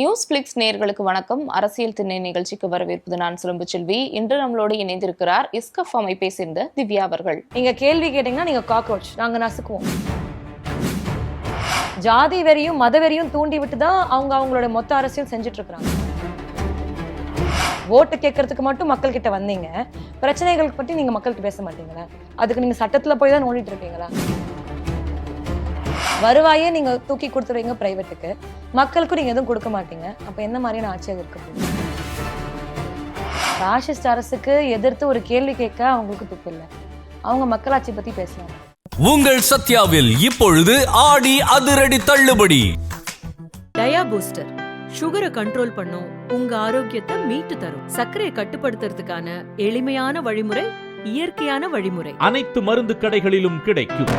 News flex நேயர்களுக்கு வணக்கம். அரசியல் திண்ணை நிகழ்ச்சிக்கு வரவேற்பது நான் சிலம்பு செல்வி. இன்று நம்மளோடு இணைந்திருக்கிறார் இஸ்கஃப் அமைப்பை சேர்ந்த திவ்யா அவர்கள். நீங்க கேள்வி கேட்டீங்கன்னா நீங்க காக்ரோச், நாங்க நசுக்குவோம். ஜாதி வெறியும் மத வெறியும் தூண்டி விட்டு தான் அவங்களோட மொத்த அரசியல் செஞ்சுட்டு இருக்காங்க. ஓட்டு கேட்கறதுக்கு மட்டும் மக்கள் கிட்ட வந்தீங்க, பிரச்சனைகளுக்கு பற்றி நீங்க மக்கள்கிட்ட பேச மாட்டீங்களா? அதுக்கு நீங்க சட்டத்துல போய் தான் நோண்டிட்டு இருக்கீங்களா? வருவாயே நீங்க தூக்கி கொடுத்துருவீங்க பிரைவேட்டுக்கு, மக்களுக்கும் நீங்க எதுவும் கொடுக்க மாட்டீங்க. அப்ப என்ன மாதிரியான ஆட்சி அது இருக்க போகுது? ராசிஸ்ட் அரசுக்கு எதிர்த்து ஒரு கேள்வி கேட்க அவங்களுக்கு துப்பு இல்லை. அவங்க மக்களாட்சி பத்தி பேசலாம். உங்கள் சத்யாவில் இப்பொழுது ஆடி அதிரடி தள்ளுபடி. டயா பூஸ்டர் சுகரை கண்ட்ரோல் பண்ணும், உங்க ஆரோக்கியத்தை மீட்டு தரும். சர்க்கரையை கட்டுப்படுத்துறதுக்கான எளிமையான வழிமுறை, இயற்கையான வழிமுறை. அனைத்து மருந்து கடைகளிலும் கிடைக்கும்.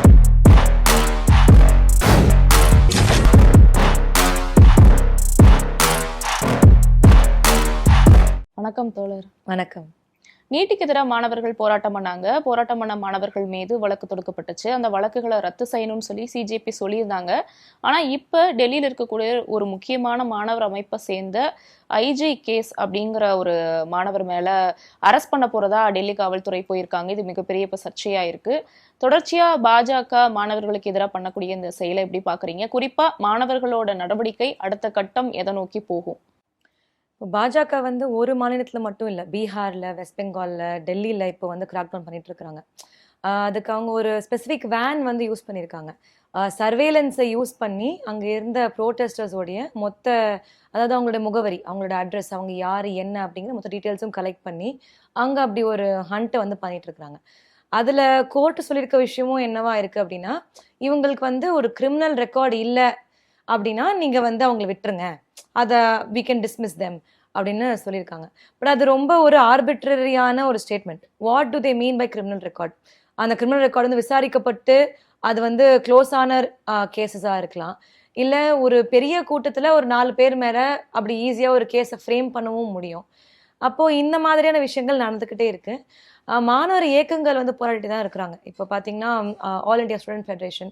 வணக்கம் தோழர். வணக்கம். நீட்டுக்கு எதிராக மாணவர்கள் போராட்டம் பண்ண மாணவர்கள் மீது வழக்கு தொடுக்கப்பட்டுச்சு. அந்த வழக்குகளை ரத்து செய்யணும்னு சொல்லி சிஜேபி சொல்லியிருந்தாங்க. ஆனா இப்ப டெல்லியில் இருக்கக்கூடிய ஒரு முக்கியமான மாணவர் அமைப்பை சேர்ந்த ஐஜி கேஸ் அப்படிங்கிற ஒரு மாணவர் மேல அரெஸ்ட் பண்ண போறதா டெல்லி காவல்துறை போயிருக்காங்க. இது மிகப்பெரிய இப்ப சர்ச்சையா இருக்கு. தொடர்ச்சியா பாஜக மாணவர்களுக்கு எதிராக பண்ணக்கூடிய இந்த செயலை எப்படி பாக்குறீங்க? குறிப்பா மாணவர்களோட நடவடிக்கை அடுத்த கட்டம் எதை நோக்கி போகும்? பாஜக ஒரு மாநிலத்தில் மட்டும் இல்லை, பீகாரில், வெஸ்ட் பெங்காலில், டெல்லியில் இப்போ கிராக் டவுன் பண்ணிட்டு இருக்கிறாங்க. அதுக்கு அவங்க ஒரு ஸ்பெசிஃபிக் வேன் யூஸ் பண்ணியிருக்காங்க. சர்வேலன்ஸை யூஸ் பண்ணி அங்கே இருந்த ப்ரோட்டஸ்டர்ஸோடைய மொத்த, அதாவது அவங்களோட முகவரி, அவங்களோட அட்ரஸ், அவங்க யார் என்ன அப்படிங்கிற மொத்த டீட்டெயில்ஸும் கலெக்ட் பண்ணி அங்கே அப்படி ஒரு ஹண்ட்டை பண்ணிட்டு இருக்கிறாங்க. அதில் கோர்ட்டு சொல்லியிருக்க விஷயமும் என்னவா இருக்குது அப்படின்னா, இவங்களுக்கு ஒரு கிரிமினல் ரெக்கார்டு இல்லை அப்படின்னா நீங்கள் அவங்கள விட்டுருங்க, அதை we can dismiss them அப்படின்னு சொல்லியிருக்காங்க. பட் அது ரொம்ப ஒரு ஆர்பிட்ரரியான ஒரு statement. What do they mean by criminal record? அந்த கிரிமினல் ரெக்கார்டு விசாரிக்கப்பட்டு அது க்ளோஸ் ஆன கேசஸாக இருக்கலாம், இல்லை ஒரு பெரிய கூட்டத்தில் ஒரு 4 பேர் மேலே அப்படி ஈஸியாக ஒரு கேஸை ஃப்ரேம் பண்ணவும் முடியும். அப்போது இந்த மாதிரியான விஷயங்கள் நடந்துக்கிட்டே இருக்குது. மாணவர் இயக்கங்கள் போராடிட்டு தான் இருக்கிறாங்க. இப்போ பார்த்தீங்கன்னா all India student federation,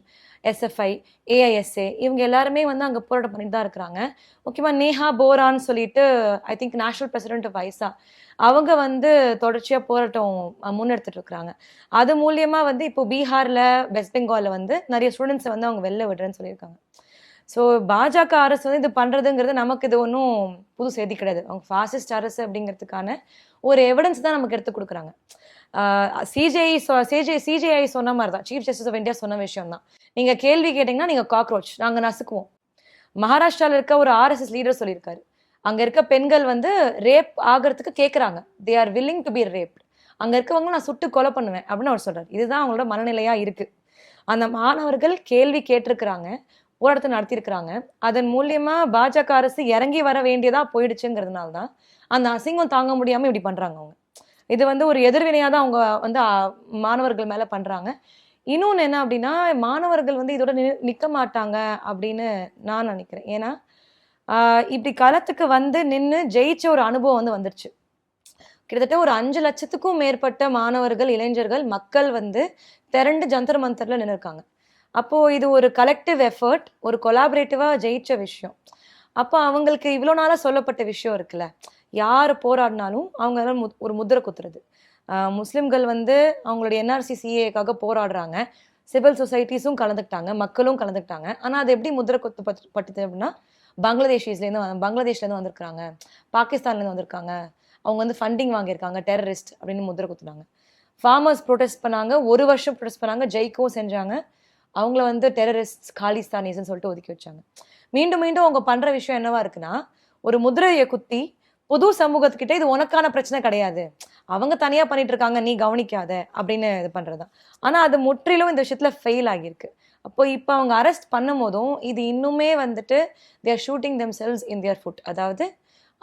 SFI, AISA, இவங்க எல்லாருமே அங்கே போராட்டம் பண்ணிட்டு தான் இருக்கிறாங்க. முக்கியமாக நேஹா போரான்னு சொல்லிட்டு, I think national president of AISA, அவங்க தொடர்ச்சியாக போராட்டம் முன்னெடுத்துட்டு இருக்கிறாங்க. அது மூலியமாக இப்போ பீகாரில், வெஸ்ட் பெங்காலில் நிறைய ஸ்டூடெண்ட்ஸை அவங்க வெளில விடுறேன்னு சொல்லியிருக்காங்க. ஸோ பாஜக அரசு இது பண்ணுறதுங்கிறது நமக்கு இது ஒன்றும் புது செய்தி கிடையாது. அவங்க ஃபாசிஸ்ட் அரசு அப்படிங்கிறதுக்கான ஒரு எவிடன்ஸ் தான் நமக்கு எடுத்து கொடுக்குறாங்க. சிஜேஐ சொன்ன மாதிரி தான், சீஃப் ஜஸ்டிஸ் ஆஃப் இந்தியா சொன்ன விஷயம் தான். நீங்கள் கேள்வி கேட்டிங்கன்னா நீங்கள் காக்ரோச், நாங்கள் நசுக்குவோம். மகாராஷ்டிராவில் இருக்க ஒரு ஆர்எஸ்எஸ் லீடர் சொல்லியிருக்காரு, அங்கே இருக்க பெண்கள் ரேப் ஆகிறதுக்கு கேட்குறாங்க, they are willing to be raped. அங்கே இருக்கவங்க நான் சுட்டு கொலை பண்ணுவேன் அப்படின்னு அவர் சொல்கிறார். இதுதான் அவங்களோட மனநிலையாக இருக்குது. அந்த மாணவர்கள் கேள்வி கேட்டிருக்கிறாங்க, போராட்டத்தை நடத்தியிருக்கிறாங்க. அதன் மூலியமாக பாஜக அரசு இறங்கி வர வேண்டியதாக போயிடுச்சுங்கிறதுனால தான் அந்த அசிங்கம் தாங்க முடியாமல் இப்படி பண்ணுறாங்க. அவங்க இது ஒரு எதிர்வினையாக தான் அவங்க மாணவர்கள் மேலே பண்ணுறாங்க. இன்னொன்று என்ன அப்படின்னா, மாணவர்கள் இதோட நிற்க மாட்டாங்க அப்படின்னு நான் நினைக்கிறேன். ஏன்னா இப்படி களத்துக்கு நின்று ஜெயிச்ச ஒரு அனுபவம் வந்துருச்சு. கிட்டத்தட்ட ஒரு 5 லட்சத்துக்கும் மேற்பட்ட மாணவர்கள், இளைஞர்கள், மக்கள் திரண்டு ஜந்தர் மந்தரில் நின்றுருக்காங்க. அப்போது இது ஒரு கலெக்டிவ் எஃபர்ட், ஒரு கொலாபரேட்டிவாக ஜெயிச்ச விஷயம். அப்போ அவங்களுக்கு இவ்வளோ நாளாக சொல்லப்பட்ட விஷயம் இருக்குல்ல, யார் போராடினாலும் அவங்க ஒரு முத்திரை குத்துறது. முஸ்லிம்கள் அவங்களுடைய என்ஆர்சி சிஏக்காக போராடுறாங்க, சிவில் சொசைட்டிஸும் கலந்துக்கிட்டாங்க, மக்களும் கலந்துக்கிட்டாங்க. ஆனால் அது எப்படி முத்திரை குத்தப்பட்டது அப்படின்னா, பங்களாதேஷ்லேருந்து வந்திருக்காங்க, பாகிஸ்தான்லேருந்து வந்திருக்காங்க, அவங்க ஃபண்டிங் வாங்கியிருக்காங்க, டெரரிஸ்ட் அப்படின்னு முத்திரை குத்துனாங்க. ஃபார்மர்ஸ் ப்ரொடெஸ்ட் பண்ணாங்க, 1 வருஷம் ப்ரொடெஸ்ட் பண்ணாங்க, ஜெயிக்கவும் செஞ்சாங்க. அவங்கள டெரரிஸ்ட், காலிஸ்தானிஸ்ன்னு சொல்லிட்டு ஒதுக்கி வச்சாங்க. மீண்டும் மீண்டும் அவங்க பண்ணுற விஷயம் என்னவா இருக்குன்னா, ஒரு முதிரையை குத்தி பொது சமூகத்துக்கிட்ட இது உனக்கான பிரச்சனை கிடையாது, அவங்க தனியாக பண்ணிட்டு இருக்காங்க, நீ கவனிக்காத அப்படின்னு இது பண்ணுறதுதான். ஆனால் அது முற்றிலும் இந்த விஷயத்தில் ஃபெயில் ஆகியிருக்கு. இப்போ அவங்க அரெஸ்ட் பண்ணும் போதும் இது இன்னுமே they are shooting themselves in their foot. அதாவது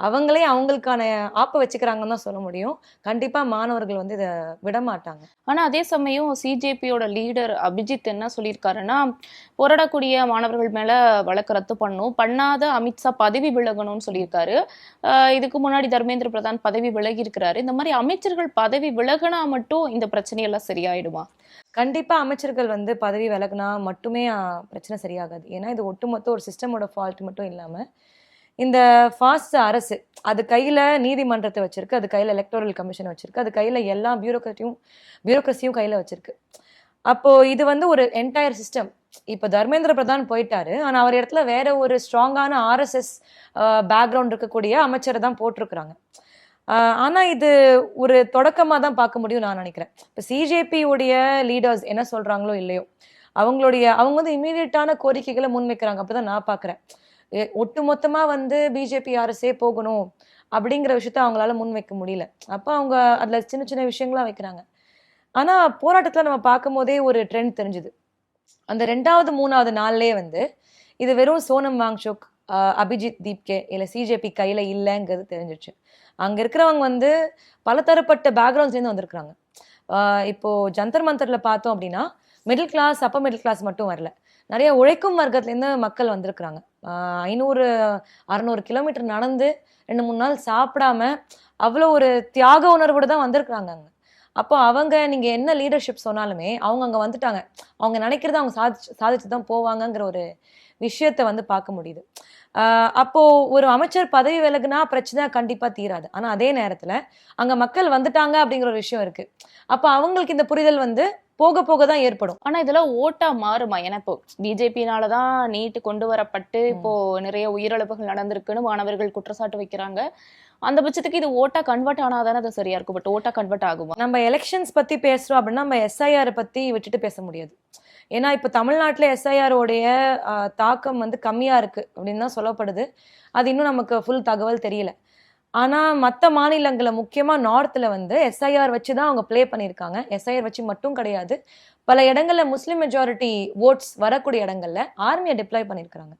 அவங்களே அவங்களுக்கான ஆப்பை வச்சுக்கிறாங்கன்னு தான் சொல்ல முடியும். கண்டிப்பாக மாணவர்கள் இதை விட மாட்டாங்க. ஆனால் அதே சமயம் சிஜேபியோட லீடர் அபிஜித் என்ன சொல்லியிருக்காருன்னா, போராடக்கூடிய மாணவர்கள் மேலே வழக்கு ரத்து பண்ணாத அமித்ஷா பதவி விலகணும்னு சொல்லியிருக்காரு. இதுக்கு முன்னாடி தர்மேந்திர பிரதான் பதவி விலகி இருக்கிறாரு. இந்த மாதிரி அமைச்சர்கள் பதவி விலகினா மட்டும் இந்த பிரச்சனையெல்லாம் சரியாயிடுமா? கண்டிப்பாக அமைச்சர்கள் பதவி விலகினா மட்டுமே பிரச்சனை சரியாகாது. ஏன்னா இது ஒட்டுமொத்த ஒரு சிஸ்டமோட ஃபால்ட் மட்டும் இல்லாமல் இந்த ஃபாஸ்ட் அரசு அது கையில் நீதிமன்றத்தை வச்சிருக்கு, அது கையில் எலக்டோரல் கமிஷன் வச்சிருக்கு, அது கையில் எல்லா பியூரோக்ரஸியும் கையில் வச்சிருக்கு. அப்போது இது வந்து ஒரு என்டையர் சிஸ்டம். இப்போ தர்மேந்திர பிரதான் போயிட்டாரு, ஆனால் அவர் இடத்துல வேற ஒரு ஸ்ட்ராங்கான ஆர்எஸ்எஸ் பேக்ரவுண்ட் இருக்கக்கூடிய அமைச்சரை தான் போட்டிருக்கிறாங்க. ஆனால் இது ஒரு தொடக்கமாக தான் பார்க்க முடியும் நான் நினைக்கிறேன். இப்போ சிஜேபியுடைய லீடர்ஸ் என்ன சொல்கிறாங்களோ இல்லையோ, அவங்க வந்து இமீடியட்டான கோரிக்கைகளை முன்வைக்கிறாங்க. அப்போ தான் நான் பார்க்குறேன். ஒட்டு மொத்தமாக வந்து பிஜேபி அரசே போகணும் அப்படிங்கிற விஷயத்த அவங்களால முன்வைக்க முடியல. அப்போ அவங்க அதில் சின்ன சின்ன விஷயங்களாக வைக்கிறாங்க. ஆனால் போராட்டத்தில் நம்ம பார்க்கும் போதே ஒரு ட்ரெண்ட் தெரிஞ்சுது. அந்த 2வது 3வது நாள்லேயே வந்து இது வெறும் சோனம் வாங்சுக், அபிஜித் தீப்கே இல்லை சிஜேபி கையில் இல்லைங்கிறது தெரிஞ்சிடுச்சு. அங்கே இருக்கிறவங்க வந்து பலதரப்பட்ட பேக்ரவுண்ட்ஸ்லேருந்து வந்திருக்கிறாங்க. இப்போது ஜந்தர் மந்தரில் பார்த்தோம் அப்படின்னா middle class, upper middle class மட்டும் வரல, நிறைய உழைக்கும் வர்க்கத்துலேருந்து மக்கள் வந்திருக்கிறாங்க. 500-600 கிலோமீட்டர் நடந்து 2-3 நாள் சாப்பிடாம அவ்வளோ ஒரு தியாக உணர்வோடு தான் வந்திருக்கிறாங்க அங்கே. அப்போ அவங்க நீங்கள் என்ன லீடர்ஷிப் சொன்னாலுமே அவங்க அங்கே வந்துட்டாங்க. அவங்க நினைக்கிறத அவங்க சாதிச்சு தான் போவாங்கங்கிற ஒரு விஷயத்தை வந்து பார்க்க முடியுது. அப்போது ஒரு அமைச்சர் பதவி விலகுனா பிரச்சனை கண்டிப்பாக தீராது. ஆனால் அதே நேரத்தில் அங்கே மக்கள் வந்துட்டாங்க அப்படிங்கிற ஒரு விஷயம் இருக்குது. அப்போ அவங்களுக்கு இந்த புரிதல் வந்து போக போக தான் ஏற்படும். ஆனா இதெல்லாம் ஓட்டா மாறுமா? ஏன்னா இப்போ பிஜேபினாலதான் நீட் கொண்டு வரப்பட்டு இப்போ நிறைய உயிரிழப்புகள் நடந்திருக்குன்னு மாணவர்கள் குற்றச்சாட்டு வைக்கிறாங்க. அந்த பட்சத்துக்கு இது ஓட்டா கன்வெர்ட் ஆனாதானே அது சரியா இருக்கும். பட் ஓட்டா கன்வெர்ட் ஆகுமா? நம்ம எலெக்ஷன்ஸ் பத்தி பேசுறோம் அப்படின்னா நம்ம எஸ்ஐஆர் பத்தி விட்டுட்டு பேச முடியாது. ஏன்னா இப்போ தமிழ்நாட்டில் எஸ்ஐஆரோடைய தாக்கம் வந்து கம்மியா இருக்கு அப்படின்னு தான் சொல்லப்படுது. அது இன்னும் நமக்கு ஃபுல் தகவல் தெரியல. ஆனால் மற்ற மாநிலங்களில் முக்கியமாக நார்த்தில் வந்து எஸ்ஐஆர் வச்சு தான் அவங்க ப்ளே பண்ணியிருக்காங்க. எஸ்ஐஆர் வச்சு மட்டும் கிடையாது, பல இடங்களில் முஸ்லீம் மெஜாரிட்டி ஓட்ஸ் வரக்கூடிய இடங்களில் ஆர்மியை டிப்ளாய் பண்ணியிருக்கிறாங்க.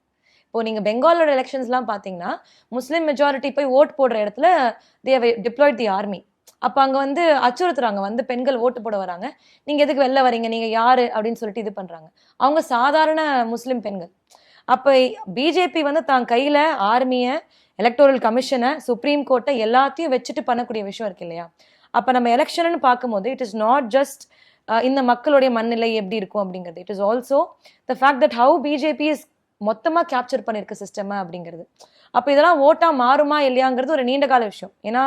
இப்போது நீங்கள் பெங்காலோட எலெக்ஷன்ஸ்லாம் பார்த்தீங்கன்னா முஸ்லீம் மெஜாரிட்டி போய் ஓட் போடுற இடத்துல தே டிப்ளாய்ட் தி ஆர்மி. அப்போ அங்கே வந்து அச்சுறுத்துறாங்க, வந்து பெண்கள் ஓட்டு போட வராங்க, நீங்கள் எதுக்கு வெளில வரீங்க, நீங்கள் யார் அப்படின்னு சொல்லிட்டு இது பண்ணுறாங்க. அவங்க சாதாரண முஸ்லீம் பெண்கள். அப்போ பிஜேபி வந்து தான் கையில் ஆர்மியை, எலக்டோரல் கமிஷனை, சுப்ரீம் கோர்ட்டை எல்லாத்தையும் வச்சுட்டு பண்ணக்கூடிய விஷயம் இருக்கு இல்லையா? அப்போ நம்ம எலெக்ஷன்னு பார்க்கும்போது இட் இஸ் நாட் ஜஸ்ட் இந்த மக்களுடைய மனநிலை எப்படி இருக்கும் அப்படிங்கிறது. It is also the fact that how BJP is மொத்தமாக கேப்சர் பண்ணியிருக்க சிஸ்டமா அப்படிங்கிறது. அப்போ இதெல்லாம் ஓட்டாக மாறுமா இல்லையாங்கிறது ஒரு நீண்ட கால விஷயம். ஏன்னா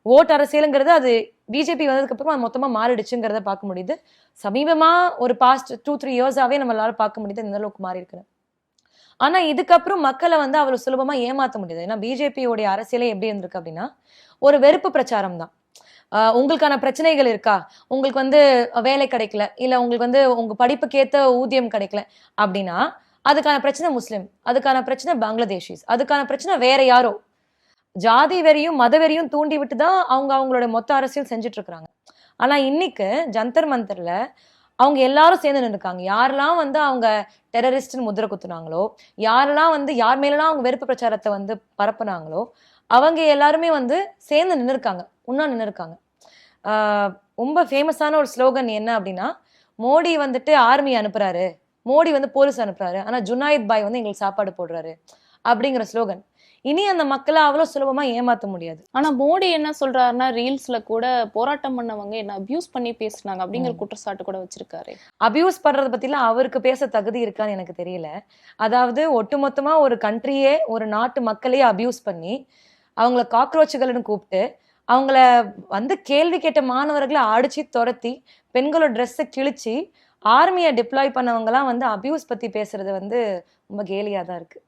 ஓட் அரசியலுங்கிறது அது பிஜேபி வந்ததுக்கப்புறம் அது மொத்தமாக மாறிடுச்சுங்கிறத பார்க்க முடியுது. சமீபமாக ஒரு பாஸ்ட் 2-3 இயர்ஸாகவே நம்மளால பார்க்க முடியுது இந்த அளவுக்கு மாறி இருக்குது. ஆனால் இதுக்கப்புறம் மக்களை வந்து அவ்வளோ சுலபமாக ஏமாற்ற முடியாது. ஏன்னா பிஜேபியோடைய அரசியலே எப்படி இருந்திருக்கு அப்படின்னா ஒரு வெறுப்பு பிரச்சாரம் தான். உங்களுக்கான பிரச்சனைகள் இருக்கா, உங்களுக்கு வந்து வேலை கிடைக்கல, இல்லை உங்களுக்கு வந்து உங்கள் படிப்புக்கேற்ற ஊதியம் கிடைக்கல அப்படின்னா அதுக்கான பிரச்சனை முஸ்லீம், அதுக்கான பிரச்சனை பங்களாதேஷிஸ், அதுக்கான பிரச்சனை வேற யாரோ. ஜாதி வெறியும் மத வெறியும் தூண்டி விட்டு தான் அவங்களோட மொத்த அரசியல் செஞ்சுட்டு இருக்கிறாங்க. ஆனால் இன்னைக்கு ஜந்தர் மந்தர்ல அவங்க எல்லாரும் சேர்ந்து நின்றுருக்காங்க. யாரெல்லாம் வந்து அவங்க டெரரிஸ்ட்னு முத்திரை குத்துனாங்களோ, யாரெல்லாம் வந்து யார் மேலாம் அவங்க வெறுப்பு பிரச்சாரத்தை வந்து பரப்புனாங்களோ, அவங்க எல்லாருமே வந்து சேர்ந்து நின்றுருக்காங்க, ஒன்றா நின்றுருக்காங்க. ரொம்ப ஃபேமஸான ஒரு ஸ்லோகன் என்ன அப்படின்னா, மோடி வந்துட்டு ஆர்மி அனுப்புறாரு, மோடி வந்து போலீஸ் அனுப்புறாரு, ஆனால் ஜுனாயித் பாய் வந்து எங்களுக்கு சாப்பாடு போடுறாரு அப்படிங்கிற ஸ்லோகன். இனி அந்த மக்களை அவ்வளோ சுலபமா ஏமாற்ற முடியாது. ஆனா மோடி என்ன சொல்றாருன்னா ரீல்ஸ்ல கூட போராட்டம் பண்ணவங்க என்ன அபியூஸ் பண்ணி பேசுனாங்க அப்படிங்கிற குற்றச்சாட்டு கூட வச்சிருக்காரு. அபியூஸ் பண்றதை பத்திலாம் அவருக்கு பேச தகுதி இருக்கான்னு எனக்கு தெரியல. அதாவது ஒட்டுமொத்தமா ஒரு கண்ட்ரியே, ஒரு நாட்டு மக்களையே அபியூஸ் பண்ணி அவங்கள காக்ரோச்சுகள்னு கூப்பிட்டு அவங்கள வந்து கேள்வி கேட்ட மாணவர்களை அடிச்சு துரத்தி பெண்களோட ட்ரெஸ்ஸை கிழிச்சு ஆர்மியை டிப்ளாய் பண்ணவங்கலாம் வந்து அபியூஸ் பத்தி பேசுறது வந்து ரொம்ப கேலியா தான் இருக்கு.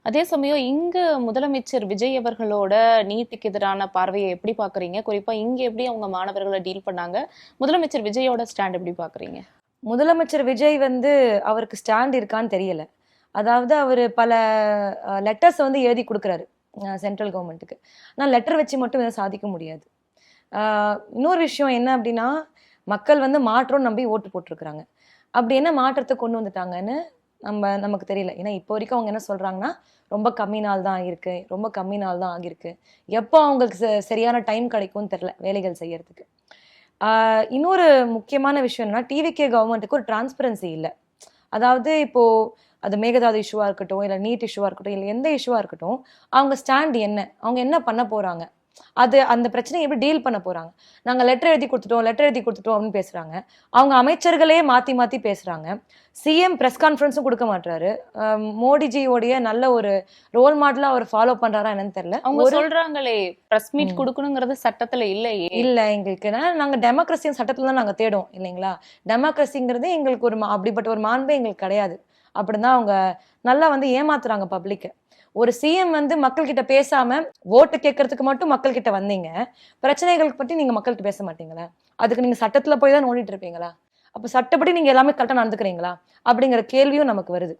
அதே சமயம் இங்க முதலமைச்சர் விஜய் அவர்களோட நீட்டுக்கு எதிரான பார்வையை எப்படி பாக்குறீங்க? குறிப்பா இங்க எப்படி அவங்க மாணவர்களை டீல் பண்ணாங்க? முதலமைச்சர் விஜயோட ஸ்டாண்ட் எப்படி பாக்குறீங்க? முதலமைச்சர் விஜய் வந்து அவருக்கு ஸ்டாண்ட் இருக்கான்னு தெரியல. அதாவது அவர் பல லெட்டர்ஸ் வந்து எழுதி கொடுக்குறாரு சென்ட்ரல் கவர்மெண்ட்டுக்கு. ஆனால் லெட்டர் வச்சு மட்டும் இதை சாதிக்க முடியாது. இன்னொரு விஷயம் என்ன அப்படின்னா, மக்கள் வந்து மாற்றம்னு நம்பி ஓட்டு போட்டிருக்கிறாங்க. அப்படி என்ன மாற்றத்தை கொண்டு வந்துட்டாங்கன்னு நமக்கு தெரியல. ஏன்னா இப்போ வரைக்கும் அவங்க என்ன சொல்றாங்கன்னா ரொம்ப கம்மி நாள் தான் ஆகியிருக்கு, ரொம்ப கம்மி நாள் தான் ஆகியிருக்கு, எப்போ அவங்களுக்கு சரியான டைம் கிடைக்கும்னு தெரியல வேலைகள் செய்யறதுக்கு. இன்னொரு முக்கியமான விஷயம் என்னன்னா, டிவிகே கவர்மெண்ட்டுக்கு ஒரு டிரான்ஸ்பரன்சி இல்லை. அதாவது இப்போ அது மேகதாது இஷ்யூவாக இருக்கட்டும், இல்லை நீட் இஷ்யூவாக இருக்கட்டும், இல்லை எந்த இஷ்யூவாக இருக்கட்டும், அவங்க ஸ்டாண்ட் என்ன, அவங்க என்ன பண்ண போறாங்க, அது அந்த பிரச்சனையை எப்படி டீல் பண்ண போறாங்க? நாங்க லெட்டர் எழுதி கொடுத்துட்டோம் அப்படின்னு பேசுறாங்க. அவங்க அமைச்சர்களே மாத்தி மாத்தி பேசுறாங்க. சிஎம் பிரஸ் கான்ஃபரன்ஸும் கொடுக்க மாட்டாரு. மோடிஜியோடைய நல்ல ஒரு ரோல் மாடலா அவர் ஃபாலோ பண்றாரா என்னன்னு தெரியல. அவங்க சொல்றாங்களே பிரஸ் மீட் கொடுக்கணுங்கிறது சட்டத்துல இல்லையே. இல்ல, எங்களுக்கு நாங்க டெமோக்ரஸியும் சட்டத்துல தான் நாங்க தேடும் இல்லைங்களா? டெமோக்ரஸிங்கிறது எங்களுக்கு ஒரு அப்படிப்பட்ட ஒரு மாண்பே எங்களுக்கு கிடையாது. அப்படிதான் அவங்க நல்லா வந்து ஏமாத்துறாங்க பப்ளிக்க. ஒரு சிஎம் வந்து மக்கள் கிட்ட பேசாம ஓட்டு கேட்கறதுக்கு மட்டும் மக்கள் கிட்ட வந்தீங்க, பிரச்சனைகளுக்கு பத்தி நீங்க மக்கள்கிட்ட பேச மாட்டீங்களா? அதுக்கு நீங்க சட்டத்துல போய் தான் நோண்டிட்டு இருப்பீங்களா? அப்ப சட்டப்படி நீங்க எல்லாமே கரெக்டா நடந்துக்கிறீங்களா அப்படிங்கிற கேள்வியும் நமக்கு வருது.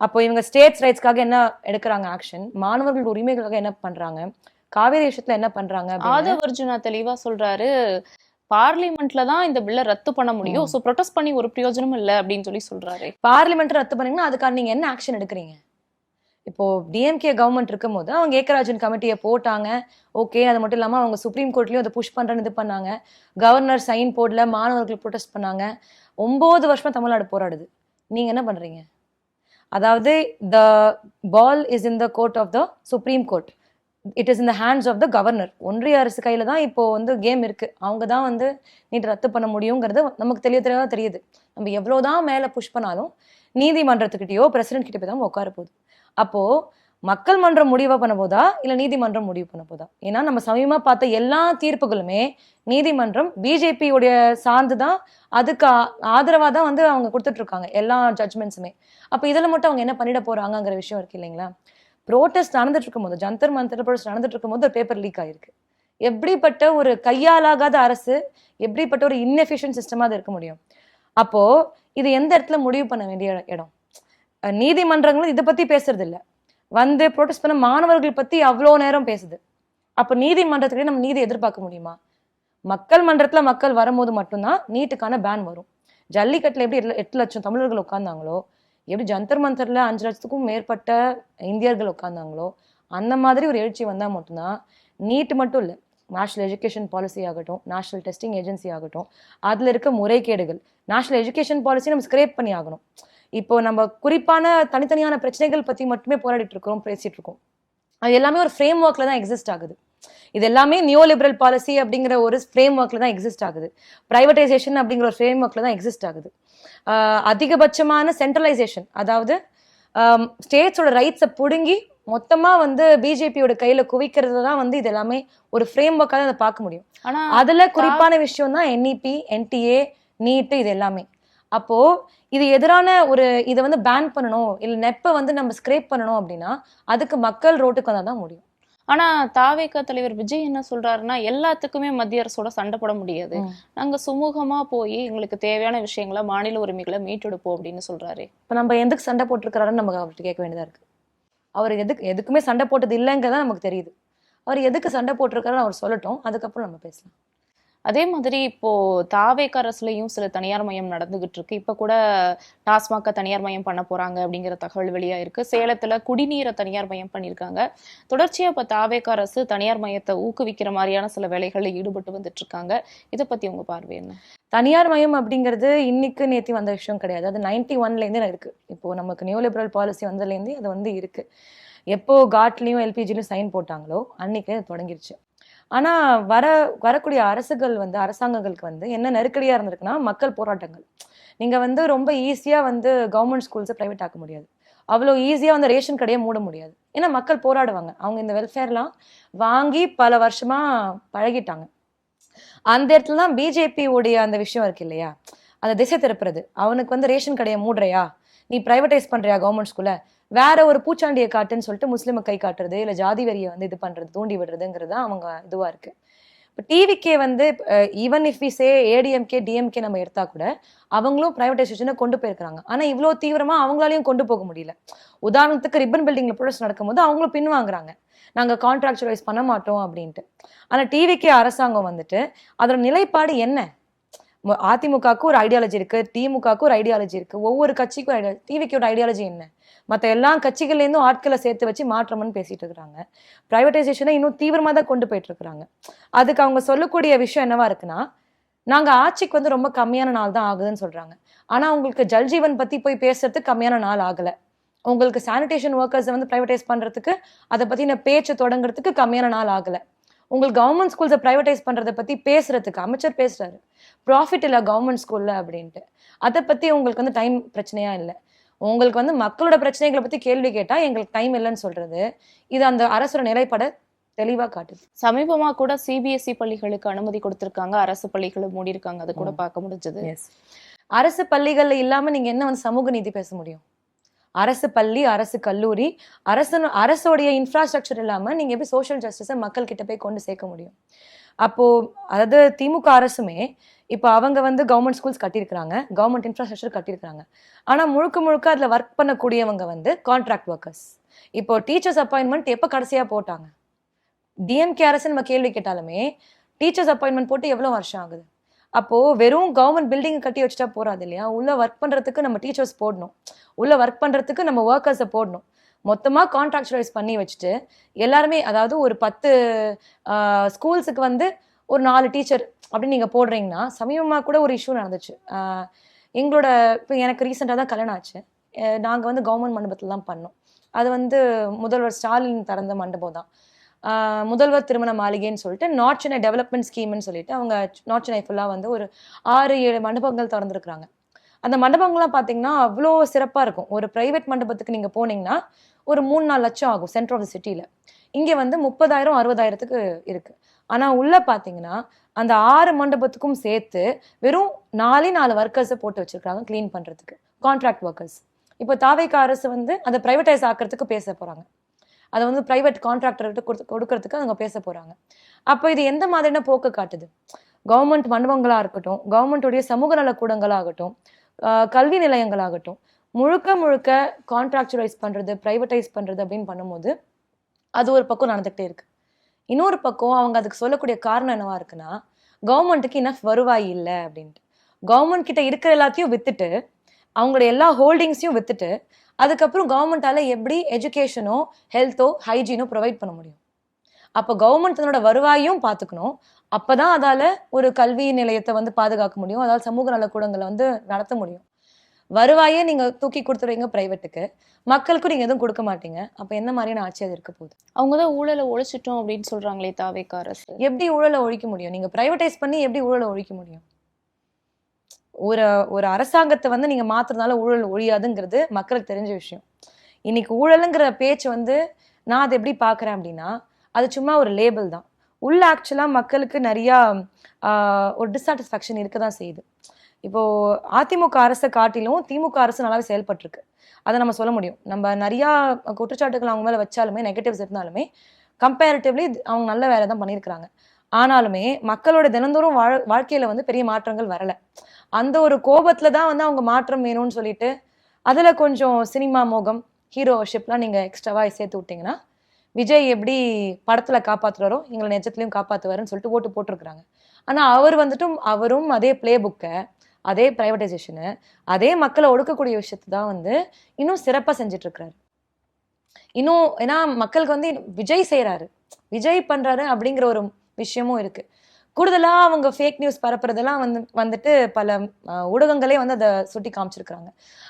அப்போ இவங்க ஸ்டேட்ஸ் ரைட்ஸ்க்காக என்ன எடுக்கிறாங்க ஆக்ஷன், மாணவர்கள் உரிமைகளுக்காக என்ன பண்றாங்க, காவேரி விஷயத்துல என்ன பண்றாங்க? ஆதவ் அர்ஜுனா தெளிவா சொல்றாரு, பார்லிமெண்ட்ல தான் இந்த பில்லை ரத்து பண்ண முடியும், சோ ப்ரொடெஸ்ட் பண்ணி ஒரு பிரயோஜனம் இல்ல அப்படின்னு சொல்லி சொல்றாரு. பார்லிமெண்ட் ரத்து பண்ணீங்கன்னா அதுக்காக நீங்க என்ன ஆக்ஷன் எடுக்கிறீங்க? இப்போ டிஎம்கே கவர்மெண்ட் இருக்கும் போது அவங்க ஏக்கராஜன் கமிட்டியை போட்டாங்க, ஓகே. அது மட்டும் இல்லாமல் அவங்க சுப்ரீம் கோர்ட்லயும் அதை புஷ் பண்றேன்னு இது பண்ணாங்க. கவர்னர் சைன் போர்ட்ல மாணவர்கள் ப்ரொடெஸ்ட் பண்ணாங்க. 9 வருஷமா தமிழ்நாடு போராடுது. நீங்க என்ன பண்றீங்க? அதாவது the ball is in the court of the supreme court, it is in the hands of the governor. ஒன்றிய அரசு கையில தான் இப்போ வந்து கேம் இருக்கு. அவங்க தான் வந்து நீட் ரத்து பண்ண முடியுங்கிறது நமக்கு தெளிவாக தெரியுது. நம்ம எவ்வளவுதான் மேல புஷ் பண்ணாலும் நீதிமன்றத்துக்கிட்டயோ பிரசிடென்ட் கிட்ட போய் தான் உட்கார போகுது. அப்போ மக்கள் மன்றம் முடிவா பண்ண போதா இல்ல நீதிமன்றம் முடிவு பண்ண போதா? ஏன்னா நம்ம சமயமா பார்த்த எல்லா தீர்ப்புகளுமே நீதிமன்றம் பிஜேபியோடைய சார்ந்துதான், அதுக்கு ஆதரவா தான் வந்து அவங்க கொடுத்துட்டு இருக்காங்க எல்லா ஜட்ஜ்மெண்ட்ஸுமே. அப்ப இதுல மட்டும் அவங்க என்ன பண்ணிட போறாங்கிற விஷயம் இருக்கு இல்லைங்களா? ப்ரோட்டஸ்ட் நடந்துட்டு இருக்கும் போது, ஜந்தர் மந்தர் ப்ரோட்டஸ்ட் நடந்துட்டு இருக்கும் போது ஒரு பேப்பர் லீக் ஆயிருக்கு. எப்படிப்பட்ட ஒரு கையாலாகாத அரசு, எப்படிப்பட்ட ஒரு இன்எஃபிஷியன்ட் சிஸ்டமா அது இருக்க முடியும்? அப்போ இது எந்த இடத்துல முடிவு பண்ண வேண்டிய இடம்? நீதிமன்றங்களும் இதை பத்தி பேசுறது இல்ல, வந்து ப்ரோட்டஸ்ட் பண்ண மாணவர்கள் பத்தி அவ்வளோ நேரம் பேசுது. அப்ப நீதிமன்றத்துக்கிட்டே நம்ம நீதி எதிர்பார்க்க முடியுமா? மக்கள் மன்றத்துல மக்கள் வரும்போது மட்டும்தான் நீட்டுக்கான பேன் வரும். ஜல்லிக்கட்டுல எப்படி 8 லட்சம் தமிழர்கள் உட்கார்ந்தாங்களோ, எப்படி ஜந்தர் மந்தர்ல 5 லட்சத்துக்கும் மேற்பட்ட இந்தியர்கள் உட்கார்ந்தாங்களோ, அந்த மாதிரி ஒரு எழுச்சி வந்தா மட்டும்தான் நீட் மட்டும் இல்லை, நேஷனல் எஜுகேஷன் பாலிசி ஆகட்டும், நேஷனல் டெஸ்டிங் ஏஜென்சி ஆகட்டும், அதுல இருக்க முறைகேடுகள், நேஷனல் எஜுகேஷன் பாலிசி நம்ம ஸ்கிரேப் பண்ணி ஆகணும். இப்போ நம்ம குறிப்பான தனித்தனியான பிரச்சனைகள் பத்தி மட்டுமே போராடிட்டு இருக்கிறோம், பேசிட்டு இருக்கோம். அது எல்லாமே ஒரு ஃப்ரேம் ஒர்க்ல தான் எக்ஸிஸ்ட் ஆகுது. இது எல்லாமே நியோ லிபரல் பாலிசி அப்படிங்கிற ஒரு ஃப்ரேம் ஒர்க்ல தான் எக்ஸிஸ்ட் ஆகுது. பிரைவேடைசேஷன் அப்படிங்கிற ஒரு ஃப்ரேம் ஒர்க்ல தான் எக்ஸிஸ்ட் ஆகுது. அதிகபட்சமான சென்ட்ரலைசேஷன், அதாவது ஸ்டேட்ஸோட ரைட்ஸை புடுங்கி மொத்தமா வந்து பிஜேபியோட கையில குவிக்கிறது தான் வந்து இது எல்லாமே ஒரு ஃப்ரேம் ஒர்க்காக தான் அதை பார்க்க முடியும். ஆனா அதுல குறிப்பான விஷயம் தான் என்இபி, என்டிஏ, நீட், இது எல்லாமே. அப்போ இது எதிரான ஒரு இதை வந்து பேன் பண்ணணும், இல்ல நெப்பை வந்து நம்ம ஸ்கிரேப் பண்ணணும் அப்படின்னா அதுக்கு மக்கள் ரோட்டுக்கு வந்தா தான் முடியும். ஆனா தாவேக தலைவர் விஜய் என்ன சொல்றாருன்னா, எல்லாத்துக்குமே மத்திய அரசோட சண்டை போட முடியாது, நாங்க சுமூகமா போய் எங்களுக்கு தேவையான விஷயங்களை, மாநில உரிமைகளை மீட்டெடுப்போம் அப்படின்னு சொல்றாரு. இப்ப நம்ம எதுக்கு சண்டை போட்டிருக்கிறாருன்னு நமக்கு அவர்கிட்ட கேட்க வேண்டியதா இருக்கு. அவர் எதுக்குமே சண்டை போட்டது இல்லைங்கிறதா நமக்கு தெரியுது. அவர் எதுக்கு சண்டை போட்டிருக்காருன்னு அவர் சொல்லட்டும், அதுக்கப்புறம் நம்ம பேசலாம். அதே மாதிரி இப்போ தாவேக அரசுலயும் சில தனியார் மயம் நடந்துகிட்டு இருக்கு. இப்ப கூட டாஸ்மாக தனியார் மயம் பண்ண போறாங்க அப்படிங்கிற தகவல் வெளியா இருக்கு. சேலத்துல குடிநீரை தனியார் மயம் பண்ணியிருக்காங்க. தொடர்ச்சியா இப்ப தாவேக அரசு தனியார் மயத்தை ஊக்குவிக்கிற மாதிரியான சில வேலைகள்ல ஈடுபட்டு வந்துட்டு இருக்காங்க. இதை பத்தி உங்க பார்வை என்ன? தனியார் மயம் அப்படிங்கிறது இன்னைக்கு நேத்தி வந்த விஷயம் கிடையாது. அது 91லேருந்தே இருக்கு. இப்போ நமக்கு நியூ லிபரல் பாலிசி வந்ததுலேருந்தே அது வந்து இருக்கு. எப்போ காட்லயும் எல்பிஜிலையும் சைன் போட்டாங்களோ அன்னைக்கே அது தொடங்கிருச்சு. ஆனா வரக்கூடிய அரசாங்கங்களுக்கு வந்து என்ன நெருக்கடியா இருந்திருக்குன்னா மக்கள் போராட்டங்கள். நீங்க வந்து ரொம்ப ஈஸியா வந்து கவர்மெண்ட் ஸ்கூல்ஸை பிரைவேட் ஆக்க முடியாது, அவ்வளோ ஈஸியா வந்து ரேஷன் கடையை மூட முடியாது. ஏன்னா மக்கள் போராடுவாங்க. அவங்க இந்த வெல்ஃபேர்லாம் வாங்கி பல வருஷமா பழகிட்டாங்க. அந்த இடத்துல தான் பிஜேபி உடைய அந்த விஷயம் இருக்கு இல்லையா, அந்த திசை திருப்புறது. அவனுக்கு வந்து ரேஷன் கடையை மூடுறியா, நீ பிரைவேடைஸ் பண்றியா கவர்மெண்ட் ஸ்கூல்ல, வேற ஒரு பூச்சாண்டியை காட்டுன்னு சொல்லிட்டு முஸ்லிமை கை காட்டுறது, இல்ல ஜாதி வரியை வந்து இது பண்றது, தூண்டி விடுறதுங்கிறது அவங்க இதுவா இருக்கு. இப்போ டிவிக்கே வந்து even if we say ADMK DMK நம்ம எடுத்தா கூட அவங்களும் பிரைவேடைசேஷனை கொண்டு போயிருக்காங்க. ஆனா இவ்வளோ தீவிரமா அவங்களாலையும் கொண்டு போக முடியல. உதாரணத்துக்கு ரிப்பன் பில்டிங்ல ப்ரொடெஸ்ட் நடக்கும்போது அவங்களும் பின்வாங்குறாங்க, நாங்க கான்ட்ராக்சுவலைஸ் பண்ண மாட்டோம் அப்படின்ட்டு. ஆனா டிவிக்கே அரசாங்கம் வந்துட்டு அதோட நிலைப்பாடு என்ன? அதிமுகவுக்கு ஒரு ஐடியாலஜி இருக்கு, திமுகவுக்கு ஒரு ஐடியாலஜி இருக்கு, ஒவ்வொரு கட்சிக்கும் ஒரு ஐடியாலஜி. டிவிக்கோட ஐடியாலஜி என்ன? மற்ற எல்லா கட்சிகள்லேருந்தும் ஆட்களை சேர்த்து வச்சு மாற்றம்னு பேசிட்டு இருக்கிறாங்க. பிரைவேடைசேஷனை இன்னும் தீவிரமா தான் கொண்டு போயிட்டு இருக்கிறாங்க. அதுக்கு அவங்க சொல்லக்கூடிய விஷயம் என்னவா இருக்குன்னா, நாங்க ஆட்சிக்கு வந்து ரொம்ப கம்மியான நாள் தான் ஆகுதுன்னு சொல்றாங்க. ஆனா உங்களுக்கு ஜல்ஜீவன் பத்தி போய் பேசுறதுக்கு கம்மியான நாள் ஆகல. உங்களுக்கு சானிடேஷன் ஒர்க்கர்ஸை வந்து பிரைவேடைஸ் பண்றதுக்கு, அதை பத்தின பேச்சு தொடங்குறதுக்கு கம்மியான நாள் ஆகல. உங்களுக்கு கவர்மெண்ட் ஸ்கூல்ஸை ப்ரைவேட்டைஸ் பண்ணுறதை பற்றி பேசுறதுக்கு அமைச்சர் பேசுறாரு, ப்ராஃபிட் இல்லை கவர்மெண்ட் ஸ்கூலில் அப்படின்ட்டு. அதை பற்றி உங்களுக்கு வந்து டைம் பிரச்சனையா இல்லை. உங்களுக்கு வந்து மக்களோட பிரச்சனைகளை பற்றி கேள்வி கேட்டால் எங்களுக்கு டைம் இல்லைன்னு சொல்றது, இது அந்த அரசோட நிலைப்பாடை தெளிவாக காட்டுது. சமீபமா கூட சிபிஎஸ்இ பள்ளிகளுக்கு அனுமதி கொடுத்திருக்காங்க, அரசு பள்ளிகளை மூடி இருக்காங்க, அது கூட பார்க்க முடிஞ்சது. எஸ், அரசு பள்ளிகள்ல இல்லாம நீங்க என்ன வந்து சமூக நீதி பேச முடியும்? அரசு பள்ளி, அரசு கல்லூரி, அரசோடைய இன்ஃப்ராஸ்ட்ரக்சர் இல்லாம நீங்க எப்படி சோஷியல் ஜஸ்டிஸை மக்கள் கிட்ட போய் கொண்டு சேர்க்க முடியும்? அப்போ அதாவது திமுக அரசுமே இப்போ அவங்க வந்து கவர்மெண்ட் ஸ்கூல்ஸ் கட்டியிருக்கிறாங்க, கவர்மெண்ட் இன்ஃப்ராஸ்ட்ரக்சர் கட்டியிருக்கிறாங்க. ஆனா முழுக்க முழுக்க அதுல ஒர்க் பண்ணக்கூடியவங்க வந்து கான்ட்ராக்ட் ஒர்க்கர்ஸ். இப்போ டீச்சர்ஸ் அப்பாயின்மெண்ட் எப்போ கடைசியா போட்டாங்க? டிஎம்கே அரசு நம்ம கேள்வி கேட்டாலுமே டீச்சர்ஸ் அப்பாயின்மெண்ட் போட்டு எவ்வளோ வருஷம் ஆகுது? அப்போ வெறும் கவர்மெண்ட் பில்டிங் கட்டி வச்சுட்டா போறாது இல்லையா? உள்ள ஒர்க் பண்றதுக்கு நம்ம டீச்சர்ஸ் போடணும், உள்ள ஒர்க் பண்றதுக்கு நம்ம ஒர்க்கர்ஸை போடணும். மொத்தமா கான்ட்ராக்சுவலைஸ் பண்ணி வச்சுட்டு எல்லாருமே, அதாவது ஒரு 10 ஸ்கூல்ஸுக்கு வந்து ஒரு 4 டீச்சர் அப்படின்னு நீங்க போடுறீங்கன்னா, சமீபமா கூட ஒரு இஷ்யூ நடந்துச்சு. எங்களோட இப்போ எனக்கு ரீசெண்டாக தான் கல்யாணம் ஆச்சு. நாங்கள் வந்து கவர்மெண்ட் மண்டபத்தில் தான் பண்ணோம். அது வந்து முதல்வர் ஸ்டாலின் திறந்த மண்டபம் தான். முதல்வர் திருமண மாளிகைன்னு சொல்லிட்டு நார்த் சென்னை டெவலப்மெண்ட் ஸ்கீம்னு சொல்லிட்டு அவங்க நார்த் சென்னை ஃபுல்லாக வந்து ஒரு 6-7 மண்டபங்கள் திறந்துருக்குறாங்க. அந்த மண்டபங்கள்லாம் பார்த்தீங்கன்னா அவ்வளோ சிறப்பாக இருக்கும். ஒரு ப்ரைவேட் மண்டபத்துக்கு நீங்கள் போனீங்கன்னா ஒரு 3-4 லட்சம் ஆகும் சென்டர் ஆஃப் த சிட்டியில். இங்கே வந்து 30,000-60,000த்துக்கு இருக்கு. ஆனால் உள்ள பார்த்தீங்கன்னா அந்த 6 மண்டபத்துக்கும் சேர்த்து வெறும் 4 ஒர்க்கர்ஸை போட்டு வச்சிருக்காங்க க்ளீன் பண்ணுறதுக்கு, கான்ட்ராக்ட் ஒர்க்கர்ஸ். இப்போ தாவேகா அரசு வந்து அதை ப்ரைவேட்டைஸ் ஆக்கிறதுக்கு பேச போகிறாங்க, அதை வந்து ப்ரைவேட் கான்ட்ராக்டர்கிட்ட கொடுக்கறதுக்கு அவங்க பேச போகிறாங்க. அப்போ இது எந்த மாதிரியான போக்கு காட்டுது? கவர்மெண்ட் மண்டபங்களாக இருக்கட்டும், கவர்மெண்ட்டுடைய சமூக நலக்கூடங்களாகட்டும், கல்வி நிலையங்களாகட்டும், முழுக்க முழுக்க கான்ட்ராக்சுவலைஸ் பண்ணுறது, ப்ரைவேட்டைஸ் பண்ணுறது அப்படின்னு பண்ணும்போது அது ஒரு பக்கம் நடந்துகிட்டே இருக்கு. இன்னொரு பக்கம் அவங்க அதுக்கு சொல்லக்கூடிய காரணம் என்னவா இருக்குன்னா, கவர்மெண்ட்டுக்கு இனஃப் வருவாய் இல்லை அப்படின்ட்டு. கவர்மெண்ட் கிட்ட இருக்கிற எல்லாத்தையும் வித்துட்டு, அவங்களுடைய எல்லா ஹோல்டிங்ஸையும் வித்துட்டு, அதுக்கப்புறம் கவர்மெண்டால எப்படி எஜுகேஷனோ ஹெல்த்தோ ஹைஜீனோ ப்ரொவைட் பண்ண முடியும்? அப்போ கவர்மெண்ட் தன்னோட வருவாயும் பார்த்துக்கணும், அப்பதான் அதால ஒரு கல்வி நிலையத்தை வந்து பாதுகாக்க முடியும், அதாவது சமூக நலக்கூடங்களை வந்து நடத்த முடியும். வருவாயே நீங்க தூக்கி கொடுத்துருவீங்க பிரைவேட்டுக்கு, மக்களுக்கும் நீங்க எதுவும் கொடுக்க மாட்டீங்க. அப்ப என்ன மாதிரியான ஆட்சி அது இருக்க போகுது? அவங்கதான் ஊழலை ஒழிச்சிட்டோம் அப்படின்னு சொல்றாங்களே தாவேகா அரசு. எப்படி ஊழலை ஒழிக்க முடியும்? நீங்க பிரைவேட்டைஸ் பண்ணி எப்படி ஊழலை ஒழிக்க முடியும்? ஒரு அரசாங்கத்தை வந்து நீங்க மாத்துறதுனால ஊழல் ஒழியாதுங்கிறது மக்களுக்கு தெரிஞ்ச விஷயம். இன்னைக்கு ஊழலுங்கிற பேச்சு வந்து நான் அதை எப்படி பாக்குறேன் அப்படின்னா, அது சும்மா ஒரு லேபிள் தான். உள்ள ஆக்சுவலா மக்களுக்கு நிறைய ஒரு டிஸாட்டிஸ்ஃபேக்ஷன் இருக்க தான் செய்யுது. இப்போ அதிமுக அரசை காட்டிலும் திமுக அரசு நல்லாவே செயல்பட்டுருக்கு, அதை நம்ம சொல்ல முடியும். நம்ம நிறையா குற்றச்சாட்டுகள் அவங்க மேலே வச்சாலுமே, நெகட்டிவ்ஸ் இருந்தாலுமே கம்பேரிட்டிவ்லி அவங்க நல்ல வேலை தான் பண்ணியிருக்கிறாங்க. ஆனாலுமே மக்களோட தினந்தோறும் வாழ்க்கையில வந்து பெரிய மாற்றங்கள் வரலை. அந்த ஒரு கோபத்துல தான் வந்து அவங்க மாற்றம் வேணும்னு சொல்லிட்டு அதுல கொஞ்சம் சினிமா மோகம், ஹீரோஷிப்லாம் நீங்க எக்ஸ்ட்ராவா சேர்த்து விட்டீங்கன்னா, விஜய் எப்படி படத்துல காப்பாத்துறாரோ எங்களை நிஜத்துலயும் காப்பாத்துவாருன்னு சொல்லிட்டு ஓட்டு போட்டிருக்கிறாங்க. ஆனா அவரும் அதே பிளே புக்கை, அதே பிரைவேடைசேஷனு, அதே மக்களை ஒடுக்கக்கூடிய விஷயத்தை தான் வந்து இன்னும் சிறப்பா செஞ்சுட்டு இருக்கிறாரு. இன்னும் ஏன்னா மக்களுக்கு வந்து விஜய் செய்யறாரு, விஜய் பண்றாரு அப்படிங்கிற ஒரு விஷயமும் இருக்கு. கூடுதலா அவங்க ஃபேக் நியூஸ் பரப்புறதெல்லாம் வந்துட்டு பல ஊடகங்களே வந்து அதை சுட்டி காமிச்சிருக்காங்க.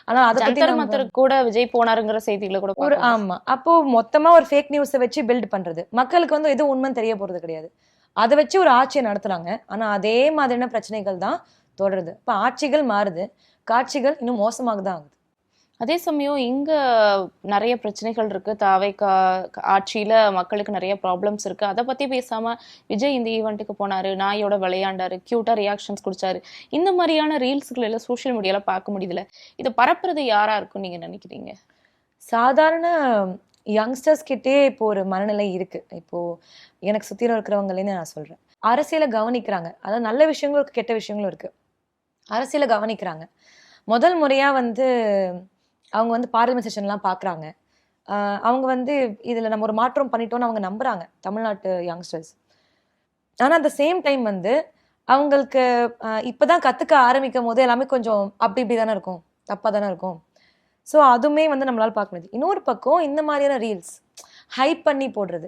ஆனா அதை பத்தி கூட விஜய் போனாருங்கிற செய்திகளை கூட ஆமா, அப்போ மொத்தமா ஒரு ஃபேக் நியூஸை வச்சு பில்ட் பண்றது, மக்களுக்கு வந்து எதுவும் உண்மைன்னு தெரிய போறது கிடையாது. அதை வச்சு ஒரு ஆட்சியை நடத்துறாங்க. ஆனா அதே மாதிரியான பிரச்சனைகள் தான் தொடருது. இப்ப ஆட்சிகள் மாறுது, காட்சிகள் இன்னும் மோசமாக தான் ஆகுது. அதே சமயம் இங்க நிறைய பிரச்சனைகள் இருக்கு. தாவேகா ஆட்சியில மக்களுக்கு நிறைய ப்ராப்ளம்ஸ் இருக்கு. அதை பத்தி பேசாம விஜய் இந்த ஈவெண்ட்டுக்கு போனாரு, நாயோட விளையாண்டாரு, கியூட்டா ரியாக்ஷன்ஸ் குடிச்சாரு, இந்த மாதிரியான ரீல்ஸ்கள் எல்லாம் சோசியல் மீடியால பார்க்க முடியுதுல. இதை பரப்புறது யாரா இருக்கும் நீங்க நினைக்கிறீங்க? சாதாரண யங்ஸ்டர்ஸ் கிட்டே இப்போ ஒரு மனநிலை இருக்கு. இப்போ எனக்கு சுத்திரம் இருக்கிறவங்களேன்னு நான் சொல்றேன். அரசியலை கவனிக்கிறாங்க, அதாவது நல்ல விஷயங்களும் இருக்கு, கெட்ட விஷயங்களும் இருக்கு. அரசியலை கவனிக்கிறாங்க. முதல் முறையா வந்து அவங்க வந்து பார்லிமெண்ட் செஷன்லாம் பார்க்குறாங்க. அவங்க வந்து இதில் நம்ம ஒரு மாற்றம் பண்ணிட்டோன்னு அவங்க நம்புறாங்க, தமிழ்நாட்டு யங்ஸ்டர்ஸ். ஆனால் அந்த சேம் டைம் வந்து அவங்களுக்கு இப்போதான் கற்றுக்க ஆரம்பிக்கும் போது எல்லாமே கொஞ்சம் அப்படி இப்படி தானே இருக்கும், தப்பாக தானே இருக்கும். ஸோ அதுவுமே வந்து நம்மளால் பார்க்க முடியுது. இன்னொரு பக்கம் இந்த மாதிரியான ரீல்ஸ் ஹைப் பண்ணி போடுறது,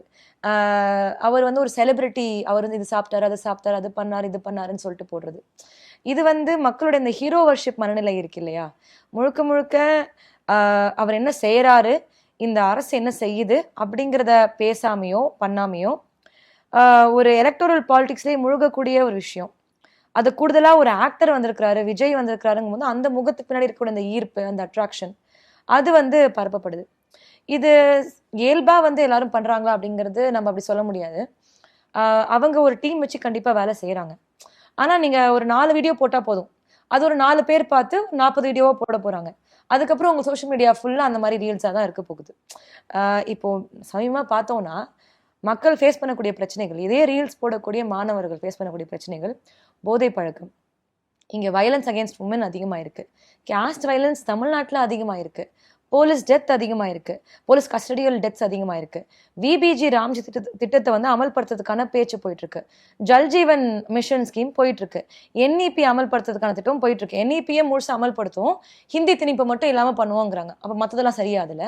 அவர் வந்து ஒரு செலிபிரிட்டி, அவர் வந்து இது சாப்பிட்டாரு, அதை சாப்பிட்டாரு, அது பண்ணார், இது பண்ணாருன்னு சொல்லிட்டு போடுறது. இது வந்து மக்களோட இந்த ஹீரோ வர்ஷிப் மனநிலை இருக்கு இல்லையா, முழுக்க முழுக்க அவர் என்ன செய்யறாரு, இந்த அரசு என்ன செய்யுது அப்படிங்கிறத பேசாமையோ பண்ணாமையோ ஒரு எலக்டோரல் பாலிடிக்ஸ்லேயே முழுகக்கூடிய ஒரு விஷயம். அது கூடுதலா ஒரு ஆக்டர் வந்திருக்கிறாரு, விஜய் வந்திருக்கிறாருங்கும் போது அந்த முகத்துக்கு பின்னாடி இருக்கக்கூடிய அந்த ஈர்ப்பு, அந்த அட்ராக்ஷன் அது வந்து பரப்பப்படுது. இது இயல்பா வந்து எல்லாரும் பண்றாங்களா அப்படிங்கிறது நம்ம அப்படி சொல்ல முடியாது. அவங்க ஒரு டீம் வச்சு கண்டிப்பா வேலை செய்யறாங்க. ஆனா நீங்க ஒரு 4 வீடியோ போட்டா போதும், அது ஒரு 4 பேர் பார்த்து 40 வீடியோவா போட போறாங்க. அதுக்கப்புறம் உங்க சோஷியல் மீடியா ஃபுல்லா அந்த மாதிரி ரீல்ஸா தான் இருக்க போகுது. இப்போ சமயமா பார்த்தோம்னா மக்கள் ஃபேஸ் பண்ணக்கூடிய பிரச்சனைகள், இதே ரீல்ஸ் போடக்கூடிய மாணவர்கள் ஃபேஸ் பண்ணக்கூடிய பிரச்சனைகள், போதை பழக்கம், இங்கே வயலன்ஸ் அகேன்ஸ்ட் உமன் அதிகமாக இருக்குது, கேஸ்ட் வயலன்ஸ் தமிழ்நாட்டில் அதிகமாக இருக்குது, போலீஸ் டெத் அதிகமாக இருக்குது, போலீஸ் கஸ்டடியல் டெத்ஸ் அதிகமாக இருக்குது, விபிஜி ராம்ஜி திட்டத்தை வந்து அமல்படுத்துறதுக்கான பேச்சு போயிட்டுருக்கு, ஜல்ஜீவன் மிஷன் ஸ்கீம் போயிட்டுருக்கு, என்இபி அமல்படுத்துறதுக்கான திட்டம் போயிட்டுருக்கு. என்இபியை முழுசாக அமல்படுத்துவோம், ஹிந்தி திணிப்பு மட்டும் இல்லாமல் பண்ணுவோங்கிறாங்க. அப்போ மற்றதெல்லாம் சரியாதுல்ல?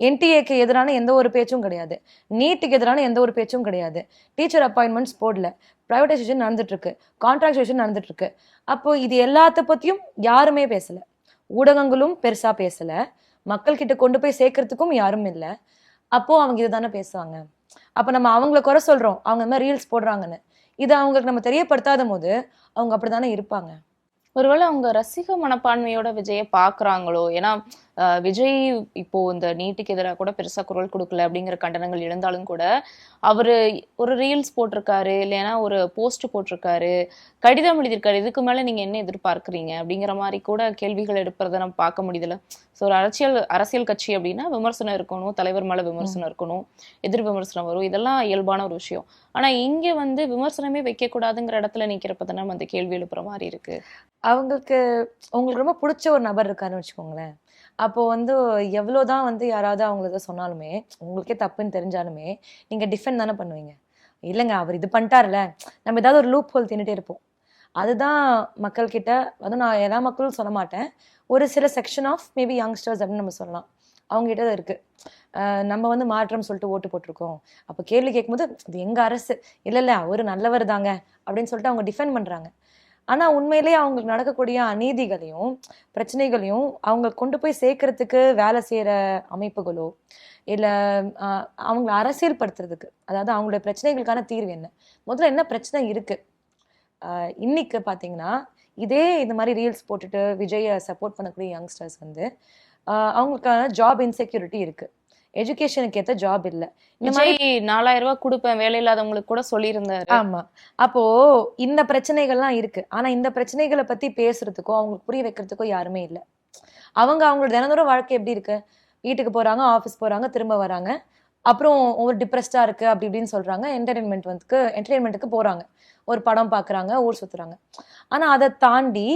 என்டிஏக்கு எதிரான எந்த ஒரு பேச்சும் கிடையாது, நீட்டுக்கு எதிரான எந்த ஒரு பேச்சும் கிடையாது, டீச்சர் அப்பாயின்மெண்ட்ஸ் போடல, ப்ரைவேடைசேஷன் நடந்துட்டு இருக்கு, கான்ட்ராக்டேஷன் நடந்துட்டு இருக்கு. அப்போ இது எல்லாத்த பத்தியும் யாருமே பேசல, ஊடகங்களும் பெருசா பேசல, மக்கள் கிட்ட கொண்டு போய் சேர்க்கறதுக்கும் யாரும் இல்லை. அப்போ அவங்க இதுதானே பேசுவாங்க. அப்ப நம்ம அவங்கள குறை சொல்றோம், அவங்க இந்த மாதிரி ரீல்ஸ் போடுறாங்கன்னு. இதை அவங்களுக்கு நம்ம தெரியப்படுத்தாத போது அவங்க அப்படித்தானே இருப்பாங்க. ஒருவேளை அவங்க ரசிக மனப்பான்மையோட விஜயை பாக்குறாங்களோ? ஏன்னா விஜய் இப்போ இந்த நீட்டுக்கு எதிராக கூட பெருசா குரல் கொடுக்கல அப்படிங்கிற கண்டனங்கள் எழுந்தாலும் கூட அவரு ஒரு ரீல்ஸ் போட்டிருக்காரு, இல்லைன்னா ஒரு போஸ்ட் போட்டிருக்காரு, கடிதம் எழுதியிருக்காரு, இதுக்கு மேல நீங்க என்ன எதிர்பார்க்குறீங்க அப்படிங்கிற மாதிரி கூட கேள்விகள் எடுப்பதை நம்ம பார்க்க முடியுதுல. ஸோ ஒரு அரசியல் கட்சி அப்படின்னா விமர்சனம் இருக்கணும், தலைவர் மேல விமர்சனம் இருக்கணும், எதிர் விமர்சனம் வரும், இதெல்லாம் இயல்பான ஒரு விஷயம். ஆனா இங்க வந்து விமர்சனமே வைக்க கூடாதுங்கிற இடத்துல நிக்கிறப்ப தானே அந்த கேள்வி எழுப்புற மாதிரி இருக்கு. அவங்களுக்கு உங்களுக்கு ரொம்ப பிடிச்ச ஒரு நபர் இருக்காருன்னு வச்சுக்கோங்களேன், அப்போ வந்து எவ்வளோதான் வந்து யாராவது அவங்களுக்கு சொன்னாலுமே, உங்களுக்கே தப்புன்னு தெரிஞ்சாலுமே நீங்க டிஃபெண்ட் தானே பண்ணுவீங்க. இல்லைங்க அவர் இது பண்ணிட்டார்ல, நம்ம ஏதாவது ஒரு லூப் ஹோல் தின்னுட்டே இருப்போம். அதுதான் மக்கள்கிட்ட, அதுவும் நான் எல்லா மக்களும் சொல்ல மாட்டேன், ஒரு சில செக்ஷன் ஆஃப் மேபி யங்ஸ்டர்ஸ் அப்படின்னு நம்ம சொல்லலாம், அவங்ககிட்ட தான் இருக்கு. நம்ம வந்து மாற்றம் சொல்லிட்டு ஓட்டு போட்டிருக்கோம், அப்போ கேள்வி கேட்கும்போது இது எங்க அரசு, இல்லை அவரு நல்லவர் தாங்க அப்படின்னு சொல்லிட்டு அவங்க டிஃபெண்ட் பண்றாங்க. ஆனா உண்மையிலேயே அவங்களுக்கு நடக்கக்கூடிய அநீதிகளையும் பிரச்சனைகளையும் அவங்க கொண்டு போய் சேர்க்கறதுக்கு வேலை செய்யற அமைப்புகளோ இல்ல அவங்கள அரசியல் படுத்துறதுக்கு, அதாவது அவங்களுடைய பிரச்சனைகளுக்கான தீர்வு என்ன, முதல்ல என்ன பிரச்சனை இருக்கு. இன்னைக்கு பாத்தீங்கன்னா இதே இந்த மாதிரி ரீல்ஸ் போட்டுட்டு விஜயை சப்போர்ட் பண்ணக்கூடிய யங்ஸ்டர்ஸ் வந்து அவங்களுக்கான ஜாப் இன்செக்யூரிட்டி இருக்கு, எஜுகேஷனுக்கு ஏற்ற ஜாப் இல்லை. இந்த மாதிரி 4000 ரூபாய் கொடுப்பேன் வேலை இல்லாதவங்களுக்கு கூட சொல்லியிருந்தாரு. ஆமா, அப்போ இந்த பிரச்சனைகள்லாம் இருக்கு. ஆனா இந்த பிரச்சனைகளை பத்தி பேசுறதுக்கோ அவங்களுக்கு புரிய வைக்கிறதுக்கோ யாருமே இல்லை. அவங்களோட தினந்தோறும் வாழ்க்கை எப்படி இருக்கு, வீட்டுக்கு போறாங்க, ஆஃபீஸ் போறாங்க, திரும்ப வராங்க, அப்புறம் ஒரு டிப்ரெஸ்டா இருக்கு அப்படி இப்படின்னு சொல்றாங்க, என்டர்டெயின்மெண்ட்டுக்கு போறாங்க, ஒரு படம் பாக்குறாங்க, ஊர் சுத்துறாங்க. ஆனா அதை தாண்டி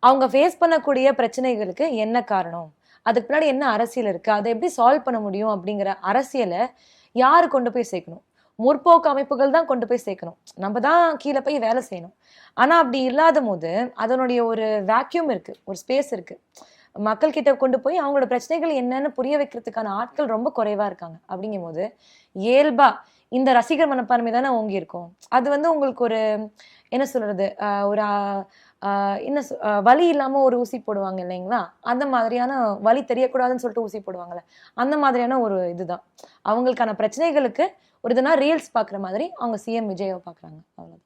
அவங்க ஃபேஸ் பண்ணக்கூடிய பிரச்சனைகளுக்கு என்ன காரணம், அதுக்கு பின்னாடி என்ன அரசியல் இருக்கு, அதை எப்படி சால்வ் பண்ண முடியும் அப்படிங்கிற அரசியலை யாரு கொண்டு போய் சேர்க்கணும்? முற்போக்கு அமைப்புகள் தான் கொண்டு போய் சேர்க்கணும், நம்ம தான் கீழே போய் வேலை செய்யணும். ஆனா அப்படி இல்லாத போது அதனுடைய ஒரு வேக்யூம் இருக்கு, ஒரு ஸ்பேஸ் இருக்கு, மக்கள் கிட்ட கொண்டு போய் அவங்களோட பிரச்சனைகள் என்னன்னு புரிய வைக்கிறதுக்கான ஆட்கள் ரொம்ப குறைவா இருக்காங்க. அப்படிங்கும் போது இயல்பா இந்த ரசிகர் மனப்பான்மை தானே ஓங்கி இருக்கும். அது வந்து உங்களுக்கு ஒரு என்ன சொல்றது, ஒரு என்ன வலி இல்லாம ஒரு ஊசி போடுவாங்க இல்லைங்களா, அந்த மாதிரியான, வலி தெரியக்கூடாதுன்னு சொல்லிட்டு ஊசி போடுவாங்கல்ல, அந்த மாதிரியான ஒரு இதுதான் அவங்களுக்கான பிரச்சனைகளுக்கு ஒரு இதுனா ரீல்ஸ் பாக்குற மாதிரி அவங்க சிஎம் விஜயை பாக்குறாங்க, அவ்வளவுதான்.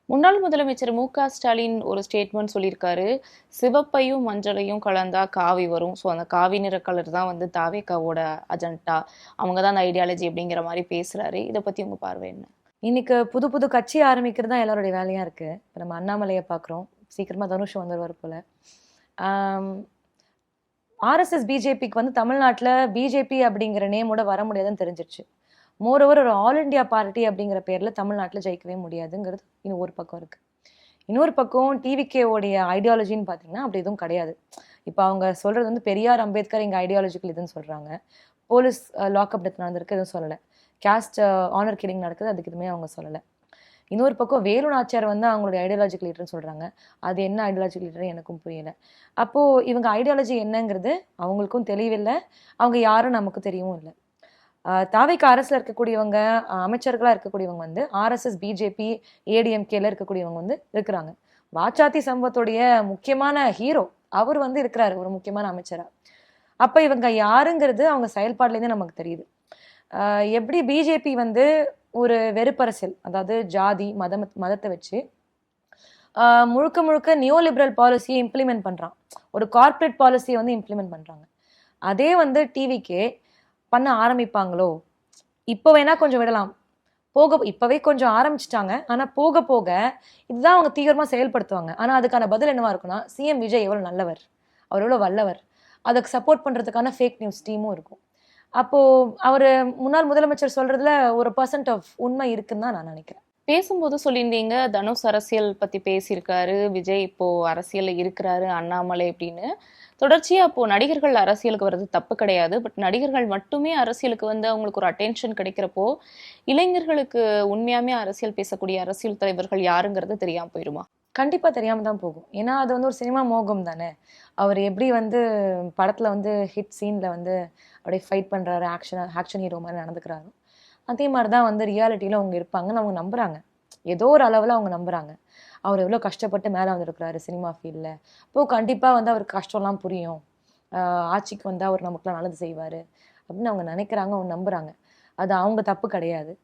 முன்னாள் முதலமைச்சர் மு.க. ஸ்டாலின் ஒரு ஸ்டேட்மெண்ட் சொல்லியிருக்காரு, சிவப்பையும் மஞ்சளையும் கலந்தா காவி வரும், ஸோ அந்த காவி நிற கலர் தான் வந்து தாவேக்காவோட அஜெண்டா, அவங்க தான் அந்த ஐடியாலஜி அப்படிங்கிற மாதிரி பேசுறாரு. இதை பத்தி உங்க பார்வை என்ன? இன்னைக்கு புது புது கட்சி ஆரம்பிக்கிறது தான் எல்லாருடைய வேலையா இருக்கு. இப்போ நம்ம அண்ணாமலையை பார்க்குறோம், சீக்கிரமா தனுஷ் வந்துருவார் போல. ஆர்எஸ்எஸ் பிஜேபிக்கு வந்து தமிழ்நாட்டில் பிஜேபி அப்படிங்கிற நேமோட வர முடியாதுன்னு தெரிஞ்சிருச்சு. மோரோவர் ஒரு ஆல் இண்டியா பார்ட்டி அப்படிங்கிற பேர்ல தமிழ்நாட்டில் ஜெயிக்கவே முடியாதுங்கிறது இன்னும் ஒரு பக்கம் இருக்கு. இன்னொரு பக்கம் டிவிகேவோடைய ஐடியாலஜின்னு பார்த்தீங்கன்னா அப்படி எதுவும் கிடையாது. இப்போ அவங்க சொல்றது வந்து பெரியார் அம்பேத்கர் எங்கள் ஐடியாலஜிக்கல் இதுன்னு சொல்றாங்க, போலீஸ் லாக்அப் டெத் நடந்திருக்கு எதுவும் சொல்லலை, கேஸ்ட் ஆனர் கில்லிங் நடக்குது அதுக்கு எதுவுமே அவங்க சொல்லலை. இன்னொரு பக்கம் வேலு நாச்சியார் வந்து அவங்களுடைய ஐடியாலஜிக்கல் லீடர்னு சொல்றாங்க, அது என்ன ஐடியாலஜிக்கல் லீடர் எனக்கும் புரியல. அப்போ இவங்க ஐடியாலஜி என்னங்கிறது அவங்களுக்கும் தெளிவில்லை, அவங்க யாரும் நமக்கு தெரியவும் இல்லை. தாவேக்கா அரசுல இருக்கக்கூடியவங்க, அமைச்சர்களா இருக்கக்கூடியவங்க வந்து ஆர்எஸ்எஸ் பிஜேபி ஏடிஎம்கேல இருக்கக்கூடியவங்க வந்து இருக்கிறாங்க. வாச்சாத்தி சம்பவத்துடைய முக்கியமான ஹீரோ அவர் வந்து இருக்கிறாரு ஒரு முக்கியமான அமைச்சரா. அப்ப இவங்க யாருங்கிறது அவங்க செயல்பாடுலேருந்து நமக்கு தெரியுது. எப்படி பிஜேபி வந்து ஒரு வெறுப்பரசியல், அதாவது ஜாதி மதத்தை வச்சு முழுக்க முழுக்க நியோ லிபரல் பாலிசியை இம்ப்ளிமெண்ட் பண்ணுறான். ஒரு கார்ப்பரேட் பாலிசியை வந்து இம்ப்ளிமெண்ட் பண்ணுறாங்க. அதே வந்து டிவிக்கே பண்ண ஆரம்பிப்பாங்களோ? இப்போ வேணா கொஞ்சம் விடலாம், இப்போவே கொஞ்சம் ஆரம்பிச்சிட்டாங்க. ஆனால் போக போக இதுதான் அவங்க தீவிரமாக செயல்படுத்துவாங்க. ஆனால் அதுக்கான பதில் என்னவா இருக்குன்னா, சிஎம் விஜய் எவ்வளோ நல்லவர், அவர் எவ்வளோ வல்லவர், அதுக்கு சப்போர்ட் பண்ணுறதுக்கான ஃபேக் நியூஸ் டீமும் இருக்கும். அப்போது அவர் முன்னாள் முதலமைச்சர் சொல்கிறதுல ஒரு % ஆஃப் உண்மை இருக்குன்னு தான் நான் நினைக்கிறேன். பேசும்போது சொல்லியிருந்தீங்க தனுஷ் அரசியல் பத்தி பேசியிருக்காரு, விஜய் இப்போ அரசியல்ல இருக்கிறாரு, அண்ணாமலை அப்படின்னு. தொடர்ச்சியா இப்போ நடிகர்கள் அரசியலுக்கு வர்றது தப்பு கிடையாது. பட் நடிகர்கள் மட்டுமே அரசியலுக்கு வந்து அவங்களுக்கு ஒரு அட்டென்ஷன் கிடைக்கிறப்போ இளைஞர்களுக்கு உண்மையாமே அரசியல் பேசக்கூடிய அரசியல் தலைவர்கள் யாருங்கிறது தெரியாம போயிருமா? கண்டிப்பாக தெரியாமல் தான் போகும். ஏன்னா அது வந்து ஒரு சினிமா மோகம் தானே. அவர் எப்படி வந்து படத்தில் வந்து ஹிட் சீனில் வந்து அப்படியே ஃபைட் பண்ணுறாரு, ஆக்ஷன் ஹீரோ மாதிரி நடந்துக்கிறாரு, அதே மாதிரி தான் வந்து ரியாலிட்டியில் அவங்க இருப்பாங்கன்னு அவங்க நம்புகிறாங்க. ஏதோ ஒரு அளவில் அவங்க நம்புகிறாங்க. அவர் எவ்வளோ கஷ்டப்பட்டு மேலே வந்திருக்கிறாரு சினிமா ஃபீல்டில். அப்போது கண்டிப்பாக வந்து அவருக்கு கஷ்டம்லாம் புரியும், ஆட்சிக்கு வந்து அவர் நமக்குலாம் நல்லது செய்வார் அப்படின்னு அவங்க நினைக்கிறாங்க, அவங்க நம்புகிறாங்க. அது அவங்க தப்பு கிடையாது.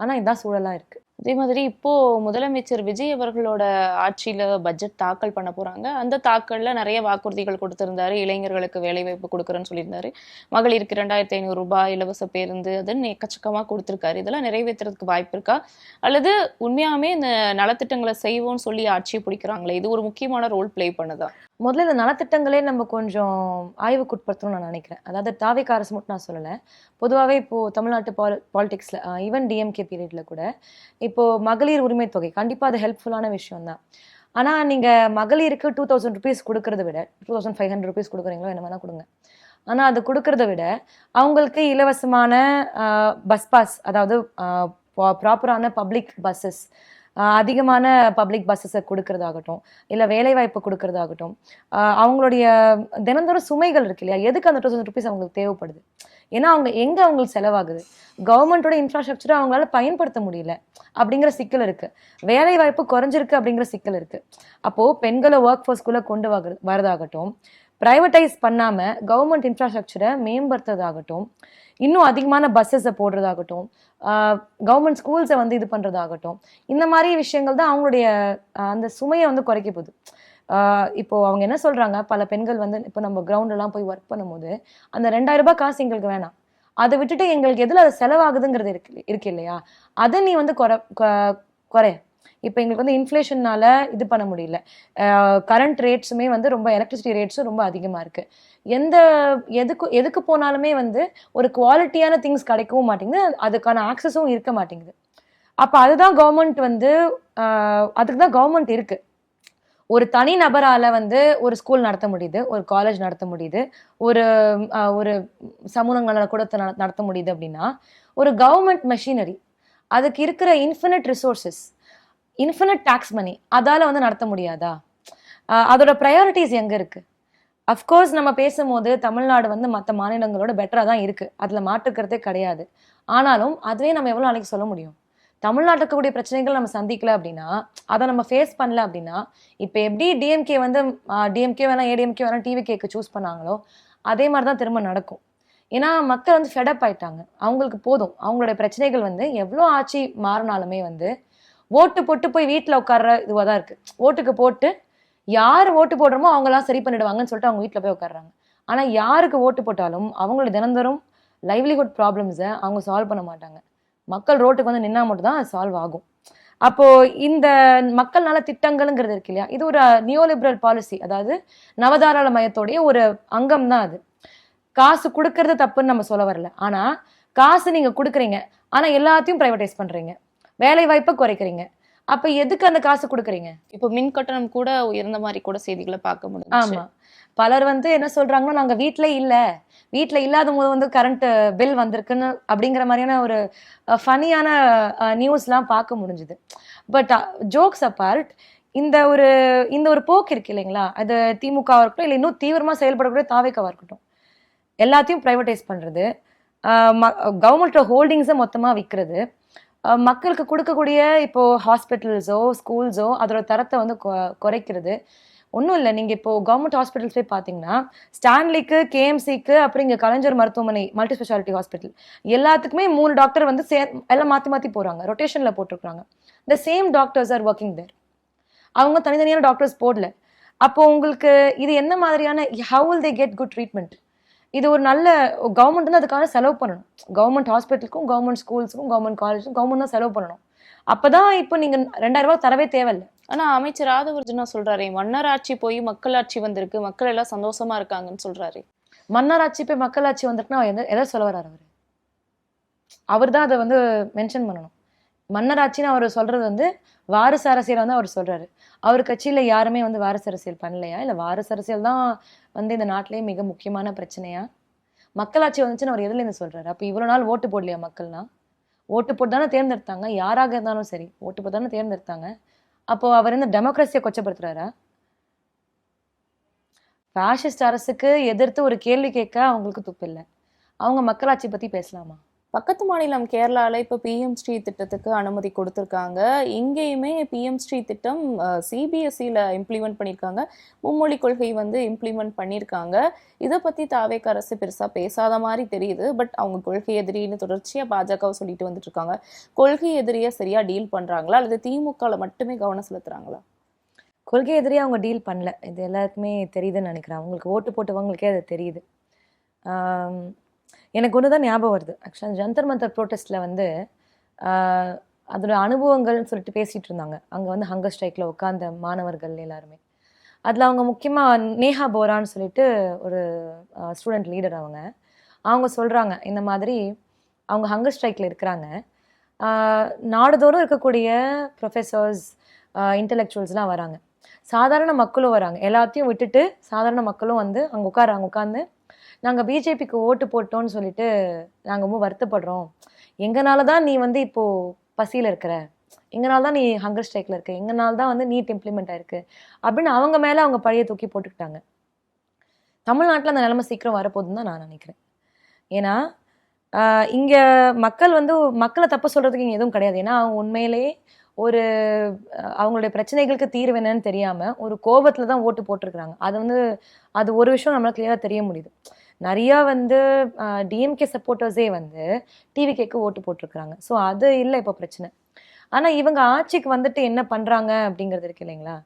ஆனால் இதுதான் சூழலாக இருக்குது. அதே மாதிரி இப்போ முதலமைச்சர் விஜய் அவர்களோட ஆட்சியில பட்ஜெட் தாக்கல் பண்ண போறாங்க. அந்த தாக்கல்ல நிறைய வாக்குறுதிகள் கொடுத்திருந்தாரு. இளைஞர்களுக்கு வேலை வாய்ப்பு கொடுக்குறேன்னு சொல்லியிருந்தாரு. மகளிருக்கு 2500 ரூபாய் இலவச பேருந்து, அதுன்னு எக்கச்சக்கமா கொடுத்திருக்காரு. இதெல்லாம் நிறைவேற்றுறதுக்கு வாய்ப்பு இருக்கா? அல்லது உண்மையாமே இந்த நலத்திட்டங்களை செய்வோம்னு சொல்லி ஆட்சியை பிடிக்கிறாங்களே, இது ஒரு முக்கியமான ரோல் பிளே பண்ணுதா? முதல்ல இந்த நலத்திட்டங்களே நம்ம கொஞ்சம் ஆய்வுக்குட்படுத்தணும்னு நான் நினைக்கிறேன். அதாவது தாவேக்கா அரசு மட்டும் நான் சொல்லலை, பொதுவாகவே இப்போது தமிழ்நாட்டு பாலிடிக்ஸில் ஈவன் டிஎம்கே பீரியடில் கூட இப்போது மகளிர் உரிமை தொகை கண்டிப்பாக அது ஹெல்ப்ஃபுல்லான விஷயம் தான். ஆனால் நீங்கள் மகளிருக்கு 2000 rupees கொடுக்கறத விட 2500 rupees கொடுக்குறீங்களோ என்ன வேணால் கொடுங்க, ஆனால் அது கொடுக்கறத விட அவங்களுக்கு இலவசமான பஸ் பாஸ், அதாவது ப்ராப்பரான பப்ளிக் பஸ்ஸஸ், அதிகமான பப்ளிக் பஸ்ஸஸை கொடுக்கறதாகட்டும், இல்லை வேலைவாய்ப்பு கொடுக்கறதாகட்டும், அவங்களுடைய தினந்தோறும் சுமைகள் இருக்கு இல்லையா, எதுக்கு அந்த 2000 rupees அவங்களுக்கு தேவைப்படுது? ஏன்னா அவங்க எங்கே அவங்களுக்கு செலவாகுது, கவர்மெண்ட்டோட இன்ஃப்ராஸ்ட்ரக்சரை அவங்களால பயன்படுத்த முடியல அப்படிங்கிற சிக்கல் இருக்குது. வேலைவாய்ப்பு குறைஞ்சிருக்கு அப்படிங்கிற சிக்கல் இருக்குது. அப்போது பெண்களை ஒர்க் ஃபோர்ஸ்குள்ளே கொண்டு வரதாகட்டும், ப்ரைவேட்டைஸ் பண்ணாமல் கவர்மெண்ட் இன்ஃப்ராஸ்ட்ரக்சரை மேம்படுத்துறதாகட்டும், இன்னும் அதிகமான பஸ்ஸஸை போடுறதாகட்டும், கவர்மெண்ட் ஸ்கூல்ஸை வந்து இது பண்ணுறதாகட்டும், இந்த மாதிரி விஷயங்கள் தான் அவங்களுடைய அந்த சுமையை வந்து குறைக்க போகுது. இப்போ அவங்க என்ன சொல்கிறாங்க, பல பெண்கள் வந்து இப்போ நம்ம கிரவுண்டெல்லாம் போய் ஒர்க் பண்ணும்போது அந்த 2000 ரூபாய் காசு எங்களுக்கு வேணாம், அதை விட்டுட்டு எங்களுக்கு எதில் அது செலவாகுதுங்கிறது இருக்கு இல்லையா, அதை நீ வந்து குறை. இப்போ எங்களுக்கு வந்து இன்ஃப்ளேஷன்னால இது பண்ண முடியல, கரண்ட் ரேட்ஸுமே வந்து ரொம்ப, எலக்ட்ரிசிட்டி ரேட்ஸும் ரொம்ப அதிகமாக இருக்குது, எதுக்கு போனாலுமே வந்து ஒரு குவாலிட்டியான திங்ஸ் கிடைக்கவும் மாட்டேங்குது, அதுக்கான ஆக்சஸும் இருக்க மாட்டேங்குது. அப்போ அதுதான் கவர்மெண்ட் வந்து அதுக்கு தான் கவர்மெண்ட் இருக்குது. ஒரு தனி நபரால் வந்து ஒரு ஸ்கூல் நடத்த முடியுது, ஒரு காலேஜ் நடத்த முடியுது, ஒரு ஒரு சமூக நல கூடத்தை நடத்த முடியுது அப்படின்னா ஒரு கவர்மெண்ட் மெஷினரி, அதுக்கு இருக்கிற இன்ஃபினிட் ரிசோர்ஸஸ், இன்ஃபினிட் டேக்ஸ் மணி, அதால் வந்து நடத்த முடியாதா? அதோட ப்ரையாரிட்டிஸ் எங்கே இருக்குது? அஃப்கோர்ஸ் நம்ம பேசும்போது தமிழ்நாடு வந்து மற்ற மாநிலங்களோட பெட்டராக தான் இருக்குது, அதில் மாற்றுக்கிறதே கிடையாது. ஆனாலும் அதுவே நம்ம எவ்வளோ நாளைக்கு சொல்ல முடியும்? தமிழ்நாட்டில் இருக்கக்கூடிய பிரச்சனைகள் நம்ம சந்திக்கல அப்படின்னா, அதை நம்ம ஃபேஸ் பண்ணல அப்படின்னா, இப்போ எப்படி டிஎம்கே வந்து டிஎம்கே வேணா ஏடிஎம்கே வேணா டிவிகேக்கு சூஸ் பண்ணாங்களோ அதே மாதிரி தான் திரும்ப நடக்கும். ஏன்னா மக்கள் வந்து ஃபெடப் ஆயிட்டாங்க, அவங்களுக்கு போதும். அவங்களுடைய பிரச்சனைகள் வந்து எவ்வளோ ஆட்சி மாறினாலுமே வந்து ஓட்டு போட்டு போய் வீட்டில் உட்கார்ற இதுவாக தான் இருக்குது. ஓட்டுக்கு போட்டு யார் ஓட்டு போடுறோமோ அவங்களாம் சரி பண்ணிடுவாங்கன்னு சொல்லிட்டு அவங்க வீட்டில் போய் உட்காடுறாங்க. ஆனால் யாருக்கு ஓட்டு போட்டாலும் அவங்களோட தினந்தோறும் லைவ்லிஹுட் ப்ராப்ளம்ஸை அவங்க சால்வ் பண்ண மாட்டாங்க. மக்கள் ரோட்டுக்கு வந்து நின்னா மட்டும் தான் அது சால்வ் ஆகும். அப்போது இந்த மக்கள் நல திட்டங்கள்ங்கிறது இருக்கு இல்லையா, இது ஒரு நியோலிபரல் பாலிசி, அதாவது நவதாராள மயத்தோடைய ஒரு அங்கம் தான் அது. காசு கொடுக்கறது தப்புன்னு நம்ம சொல்ல வரல, ஆனால் காசு நீங்கள் கொடுக்குறீங்க, ஆனால் எல்லாத்தையும் ப்ரைவேட்டைஸ் பண்ணுறீங்க, வேலை வாய்ப்பை குறைக்கிறீங்க. அப்போ எதுக்கு அந்த காசு கொடுக்குறீங்க? இப்போ மின் கட்டணம் கூட உயர்ந்த மாதிரி கூட செய்திகளை பார்க்க முடியும். ஆமாம், பலர் வந்து என்ன சொல்கிறாங்கன்னா, நாங்கள் வீட்டில் இல்லாத போது வந்து கரண்ட் பில் வந்திருக்குன்னு அப்படிங்கிற மாதிரியான ஒரு ஃபனியான நியூஸ்லாம் பார்க்க முடிஞ்சுது. பட் ஜோக்ஸ் அப்பார்ட், இந்த ஒரு போக்கு இருக்கு இல்லைங்களா, அது திமுகவாக இருக்கட்டும், இல்லை இன்னும் தீவிரமாக செயல்படக்கூடிய தாவேக்காவாக இருக்கட்டும், எல்லாத்தையும் ப்ரைவேட்டைஸ் பண்ணுறது, கவர்மெண்ட்டோட ஹோல்டிங்ஸை மொத்தமாக விற்கிறது, மக்களுக்கு கொடுக்கக்கூடிய இப்போது ஹாஸ்பிட்டல்ஸோ ஸ்கூல்ஸோ அதோட தரத்தை வந்து குறைக்கிறது, ஒன்றும் இல்லை, நீங்கள் இப்போ கவர்மெண்ட் ஹாஸ்பிட்டல்ஸ் போய் பார்த்தீங்கன்னா ஸ்டான்லிக்கு, கேஎம்சிக்கு, அப்புறம் இங்கே கலைஞர் மருத்துவமனை மல்டி ஸ்பெஷாலிட்டி ஹாஸ்பிட்டல் எல்லாத்துக்குமே 3 டாக்டர் வந்து எல்லாம் மாற்றி மாற்றி போகிறாங்க, ரொட்டேஷனில் போட்டிருக்காங்க. The same doctors are working there. அவங்க தனித்தனியான டாக்டர்ஸ் போடல. அப்போ உங்களுக்கு இது என்ன மாதிரியான how will they get good treatment? இது ஒரு நல்ல கவர்மெண்ட் வந்து அதுக்கான செலவு பண்ணணும். கவர்மெண்ட் ஹாஸ்பிட்டலுக்கும், கவர்மெண்ட் ஸ்கூல்ஸுக்கும், கவர்மெண்ட் காலேஜுக்கும் கவர்மெண்ட் தான் செலவு பண்ணணும். அப்பதான் இப்போ நீங்க 2000 ரூபாய் தரவே தேவையில்லை. ஆனா அமைச்சர் ஆதவர்ஜுனா சொல்றாரு, மன்னராட்சி போய் மக்களாட்சி வந்திருக்கு, மக்கள் எல்லாம் சந்தோஷமா இருக்காங்கன்னு சொல்றாரு. மன்னராட்சி போய் மக்களாட்சி வந்திருக்குன்னா எதை சொல்ல வர்றாரு அவரு? அவர் தான் அதை வந்து மென்ஷன் பண்ணணும். மன்னராட்சின்னு அவர் சொல்றது வந்து வாரிசு அரசியல் வந்து அவர் சொல்றாரு. அவர் கட்சியில யாருமே வந்து வாரிசு அரசியல் பண்ணலையா? இல்ல வாரிசு அரசியல் தான் வந்து இந்த நாட்டிலேயே மிக முக்கியமான பிரச்சனையா? மக்களாட்சி வந்துச்சுன்னு அவர் எதுல இருந்து சொல்றாரு? அப்ப இவ்வளவு நாள் ஓட்டு போடலையா மக்கள்னா? ஓட்டு போட்டு தானே தேர்ந்தெடுத்தாங்க, யாராக இருந்தாலும் சரி ஓட்டு போட்டு தானே தேர்ந்தெடுத்தாங்க. அப்போ அவர் இந்த டெமோக்ரஸியை கொச்சப்படுத்துறாரா? பாசிஸ்ட் அரசுக்கு எதிர்த்து ஒரு கேள்வி கேட்க அவங்களுக்கு துப்பு இல்லை. அவங்க மக்களாட்சி பத்தி பேசலாமா? பக்கத்து மாநிலம் கேரளால இப்ப பிஎம் ஸ்ரீ திட்டத்துக்கு அனுமதி கொடுத்திருக்காங்க. இங்கேயுமே பிஎம் ஸ்ரீ திட்டம் சிபிஎஸ்இல இம்ப்ளிமெண்ட் பண்ணியிருக்காங்க. மும்மொழி கொள்கை வந்து இம்ப்ளிமெண்ட் பண்ணியிருக்காங்க. இதை பத்தி தாவேக அரசு பெருசா பேசாத மாதிரி தெரியுது. பட் அவங்க கொள்கை எதிரின்னு தொடர்ச்சியா பாஜகவை சொல்லிட்டு வந்துட்டு இருக்காங்க. கொள்கை எதிரியை சரியா டீல் பண்றாங்களா அல்லது திமுகல மட்டுமே கவனம் செலுத்துறாங்களா? கொள்கை எதிரியா அவங்க டீல் பண்ணல, இது எல்லாருக்குமே தெரியுதுன்னு நினைக்கிறேன். அவங்களுக்கு ஓட்டு போட்டவங்களுக்கே அது தெரியுது. எனக்கு ஒன்று தான் ஞாபகம் வருது. ஆக்சுவலாக ஜந்தர் மந்தர் ப்ரோட்டஸ்ட்டில் வந்து அதோட அனுபவங்கள்னு சொல்லிட்டு பேசிகிட்டு இருந்தாங்க. அங்கே வந்து ஹங்கர் ஸ்ட்ரைக்கில் உட்காந்த மாணவர்கள் எல்லாருமே. அதில் அவங்க முக்கியமாக நேஹா போரான்னு சொல்லிட்டு ஒரு ஸ்டூடெண்ட் லீடர் அவங்க சொல்கிறாங்க, இந்த மாதிரி அவங்க ஹங்கர் ஸ்ட்ரைக்கில் இருக்கிறாங்க. நாடுதோறும் இருக்கக்கூடிய ப்ரொஃபஸர்ஸ், இன்டலெக்சுவல்ஸ்லாம் வராங்க, சாதாரண மக்களும் வராங்க. எல்லாத்தையும் விட்டுட்டு சாதாரண மக்களும் வந்து அங்கே உட்காந்து நாங்கள் பிஜேபிக்கு ஓட்டு போட்டோன்னு சொல்லிட்டு நாங்கள் ரொம்ப வருத்தப்படுறோம், எங்களால தான் நீ வந்து இப்போது பசியில் இருக்கிற, எங்களால தான் நீ ஹங்கர் ஸ்ட்ரைக்கில் இருக்க, எங்களால தான் வந்து நீட் இம்ப்ளிமெண்ட் ஆயிருக்கு அப்படின்னு அவங்க மேலே அவங்க பழைய தூக்கி போட்டுக்கிட்டாங்க. தமிழ்நாட்டில் அந்த நிலைமை சீக்கிரம் வரப்போகுதுன்னு தான் நான் நினைக்கிறேன். ஏன்னா இங்கே மக்கள் வந்து மக்களை தப்பு சொல்கிறதுக்கு இங்கே எதுவும் கிடையாது. ஏன்னா அவங்க உண்மையிலேயே ஒரு அவங்களுடைய பிரச்சனைகளுக்கு தீர்வு என்னன்னு தெரியாமல் ஒரு கோபத்தில் தான் ஓட்டு போட்டிருக்கிறாங்க. அது ஒரு விஷயம் நம்மளால் கிளியராக தெரிய முடியுது. நிறையா வந்து டிஎம்கே சப்போர்ட்டர்ஸே வந்து டிவிகேக்கு ஓட்டு போட்டிருக்கிறாங்க. ஸோ அது இல்லை இப்போ பிரச்சனை. ஆனால் இவங்க ஆட்சிக்கு வந்துட்டு என்ன பண்ணுறாங்க அப்படிங்கிறது இருக்கு இல்லைங்களா?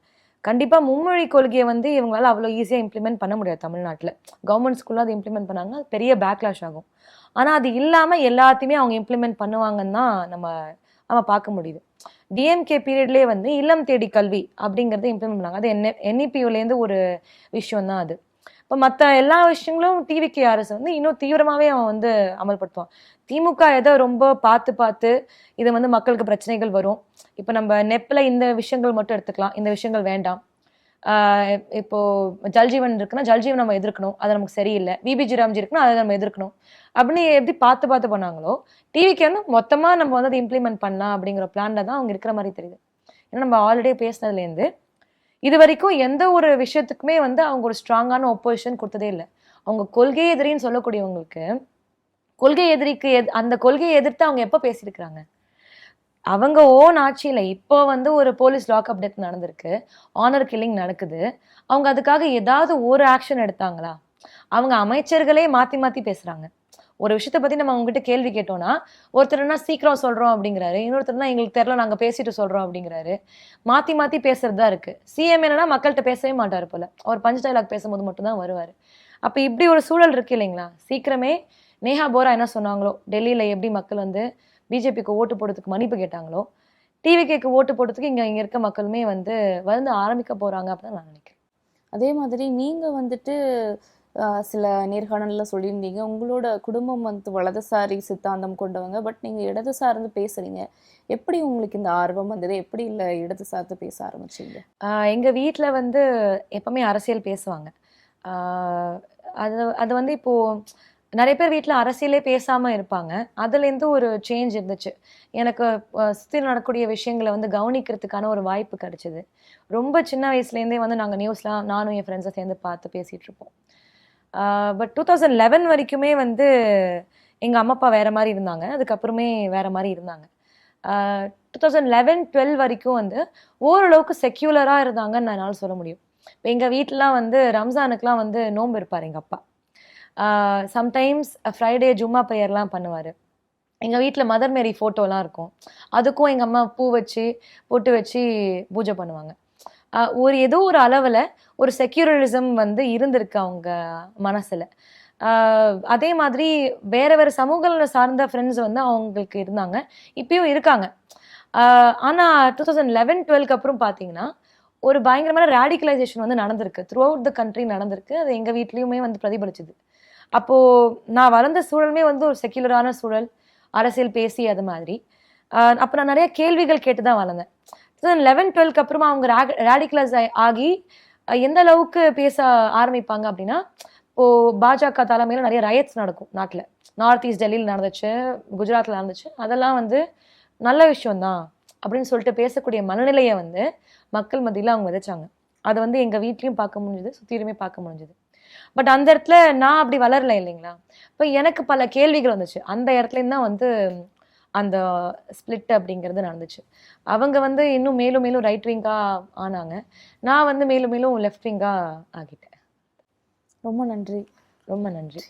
கண்டிப்பாக மும்மொழி கொள்கையை வந்து இவங்களால அவ்வளோ ஈஸியாக இம்ப்ளிமெண்ட் பண்ண முடியாது தமிழ்நாட்டில். கவர்மெண்ட் ஸ்கூலில் அது இம்ப்ளிமெண்ட் பண்ணாங்க, அது பெரிய பேக்லாஷ் ஆகும். ஆனால் அது இல்லாமல் எல்லாத்தையுமே அவங்க இம்ப்ளிமெண்ட் பண்ணுவாங்கன்னு தான் நம்ம பார்க்க முடியுது. டிஎம்கே பீரியட்லேயே வந்து இல்லம் தேடி கல்வி அப்படிங்கிறத இம்ப்ளிமெண்ட் பண்ணாங்க. அது என்இபியூலேருந்து ஒரு விஷயம் தான் அது. இப்போ மற்ற எல்லா விஷயங்களும் டிவிகே அரசு வந்து இன்னும் தீவிரமாகவே அவன் வந்து அமல்படுத்துவான். திமுக எதை ரொம்ப பார்த்து இது வந்து மக்களுக்கு பிரச்சனைகள் வரும். இப்போ நம்ம நெப்பில் இந்த விஷயங்கள் மட்டும் எடுத்துக்கலாம், இந்த விஷயங்கள் வேண்டாம். இப்போ ஜல்ஜீவன் இருக்குன்னா ஜல்ஜீவன் நம்ம எதிர்க்கணும், அது நமக்கு சரியில்லை. விபிஜி ராம்ஜி இருக்குன்னா அதை நம்ம எதிர்க்கணும் அப்படின்னு எப்படி பார்த்து பண்ணாங்களோ, டிவிக்கு வந்து மொத்தமாக நம்ம வந்து அதை இம்ப்ளிமெண்ட் பண்ணலாம் அப்படிங்கிற பிளான்ல தான் அவங்க இருக்கிற மாதிரி தெரியுது. ஏன்னா நம்ம ஆல்ரெடி பேசினதுலேருந்து இது வரைக்கும் எந்த ஒரு விஷயத்துக்குமே வந்து அவங்க ஒரு ஸ்ட்ராங்கான ஒப்போசிஷன் கொடுத்ததே இல்லை. அவங்க கொள்கை எதிரின்னு சொல்லக்கூடியவங்களுக்கு அந்த கொள்கையை எதிர்த்து அவங்க எப்போ பேசியிருக்கிறாங்க? அவங்க ஓன் ஆட்சியில் இப்போ வந்து ஒரு போலீஸ் லாக்அப் டெத் நடந்திருக்கு, ஆனர் கில்லிங் நடக்குது. அவங்க அதுக்காக ஏதாவது ஒரு ஆக்ஷன் எடுத்தாங்களா? அவங்க அமைச்சர்களே மாற்றி பேசுகிறாங்க. ஒரு விஷயத்தை பற்றி நம்ம அவங்ககிட்ட கேள்வி கேட்டோம்னா ஒருத்தர்னா சீக்கிரம் சொல்கிறோம் அப்படிங்கிறாரு, இன்னொருத்தர்னா எங்களுக்கு தெரியல நாங்கள் பேசிட்டு சொல்கிறோம் அப்படிங்கிறாரு. மாற்றி பேசுறது தான் இருக்குது. சிஎம் என்னன்னா மக்கள்கிட்ட பேசவே மாட்டார் போல, அவர் பஞ்ச் டைலாக் பேசும்போது மட்டும்தான் வருவார். அப்போ இப்படி ஒரு சூழல் இருக்கு இல்லைங்களா? சீக்கிரமே நேஹா போரா என்ன சொன்னாங்களோ, டெல்லியில் எப்படி மக்கள் வந்து பிஜேபிக்கு ஓட்டு போடுறதுக்கு மன்னிப்பு கேட்டாங்களோ, டிவிகேக்கு ஓட்டு போடுறதுக்கு இங்கே இருக்க மக்களுமே வந்து ஆரம்பிக்க போகிறாங்க அப்படின்னு நான் நினைக்கிறேன். அதே மாதிரி நீங்கள் வந்துட்டு சில நேர்காணலில் சொல்லியிருந்தீங்க, உங்களோட குடும்பம் வந்து வலதுசாரி சித்தாந்தம் கொண்டவங்க, பட் நீங்கள் இடது சார்ந்து பேசுகிறீங்க. எப்படி உங்களுக்கு இந்த ஆர்வம் வந்தது? எப்படி இல்லை இடது சார்ந்து பேச ஆரம்பிச்சிங்க? எங்கள் வீட்டில் வந்து எப்பவுமே அரசியல் பேசுவாங்க. அது வந்து இப்போது நிறைய பேர் வீட்டில் அரசியலே பேசாமல் இருப்பாங்க. அதுலேருந்து ஒரு சேஞ்ச் இருந்துச்சு. எனக்கு சுற்றி நடக்கக்கூடிய விஷயங்களை வந்து கவனிக்கிறதுக்கான ஒரு வாய்ப்பு கிடைச்சிது. ரொம்ப சின்ன வயசுலேருந்தே வந்து நாங்கள் நியூஸ்லாம் நானும் என் ஃப்ரெண்ட்ஸை சேர்ந்து பார்த்து பேசிகிட்டு இருப்போம். பட் 2011 வரைக்குமே வந்து எங்கள் அம்மா அப்பா வேறு மாதிரி இருந்தாங்க, அதுக்கப்புறமே வேறு மாதிரி இருந்தாங்க. 2011-12 வரைக்கும் வந்து ஓரளவுக்கு செக்யூலராக இருந்தாங்கன்னு என்னால் சொல்ல முடியும். இப்போ எங்கள் வீட்டிலலாம் வந்து ரம்ஜானுக்குலாம் வந்து நோன்பு இருப்பார் எங்கள் அப்பா. சம்டைம்ஸ் ஃப்ரைடே ஜும்மா ப்ரேயர்லாம் பண்ணுவார். எங்கள் வீட்டில் மதர் மேரி ஃபோட்டோலாம் இருக்கும். அதுக்கும் எங்கள் அம்மா பூ வச்சு பொட்டு வச்சு பூஜை பண்ணுவாங்க. ஏதோ ஒரு அளவில் ஒரு செக்யூலரிசம் வந்து இருந்திருக்கு அவங்க மனசில். அதே மாதிரி வேறு சமூகங்களை சார்ந்த ஃப்ரெண்ட்ஸ் வந்து அவங்களுக்கு இருந்தாங்க, இப்பயும் இருக்காங்க. ஆனால் 2011-12 அப்புறம் பார்த்தீங்கன்னா ஒரு பயங்கரமான ரேடிகலைசேஷன் வந்து நடந்திருக்கு. த்ரூ அவுட் த கண்ட்ரி நடந்திருக்கு. அது எங்கள் வீட்லேயுமே வந்து பிரதிபலிச்சுது. அப்போது நான் வளர்ந்த சூழலுமே வந்து ஒரு செக்யுலரான சூழல், அரசியல் பேசி அது மாதிரி. அப்போ நான் நிறைய கேள்விகள் கேட்டு தான் வளர்ந்தேன். 2011-12 அப்புறமா அவங்க ரேடிகலைஸ் ஆகி எந்த அளவுக்கு பேச ஆரம்பிப்பாங்க அப்படின்னா, இப்போது பாஜக தலைமையில் நிறைய ரயட்ஸ் நடக்கும் நாட்டில். நார்த் ஈஸ்ட் டெல்லியில் நடந்துச்சு, குஜராத்தில் நடந்துச்சு. அதெல்லாம் வந்து நல்ல விஷயம்தான் அப்படின்னு சொல்லிட்டு பேசக்கூடிய மனநிலையை வந்து மக்கள் மத்தியில் அவங்க விதைச்சாங்க. அதை வந்து எங்கள் வீட்லேயும் பார்க்க முடிஞ்சுது, சுற்றிலுமே பார்க்க முடிஞ்சுது. பட் அந்த இடத்துல நான் அப்படி வளரல இல்லைங்களா. இப்போ எனக்கு பல கேள்விகள் வந்துச்சு. அந்த இடத்துலேருந்து தான் வந்து அந்த ஸ்பிளிட் அப்படிங்கிறது நடந்துச்சு. அவங்க வந்து இன்னும் மேலும் மேலும் ரைட் விங்காக ஆனாங்க, நான் வந்து மேலும் மேலும் லெஃப்ட் விங்காக ஆகிட்டேன். ரொம்ப நன்றி. ரொம்ப நன்றி.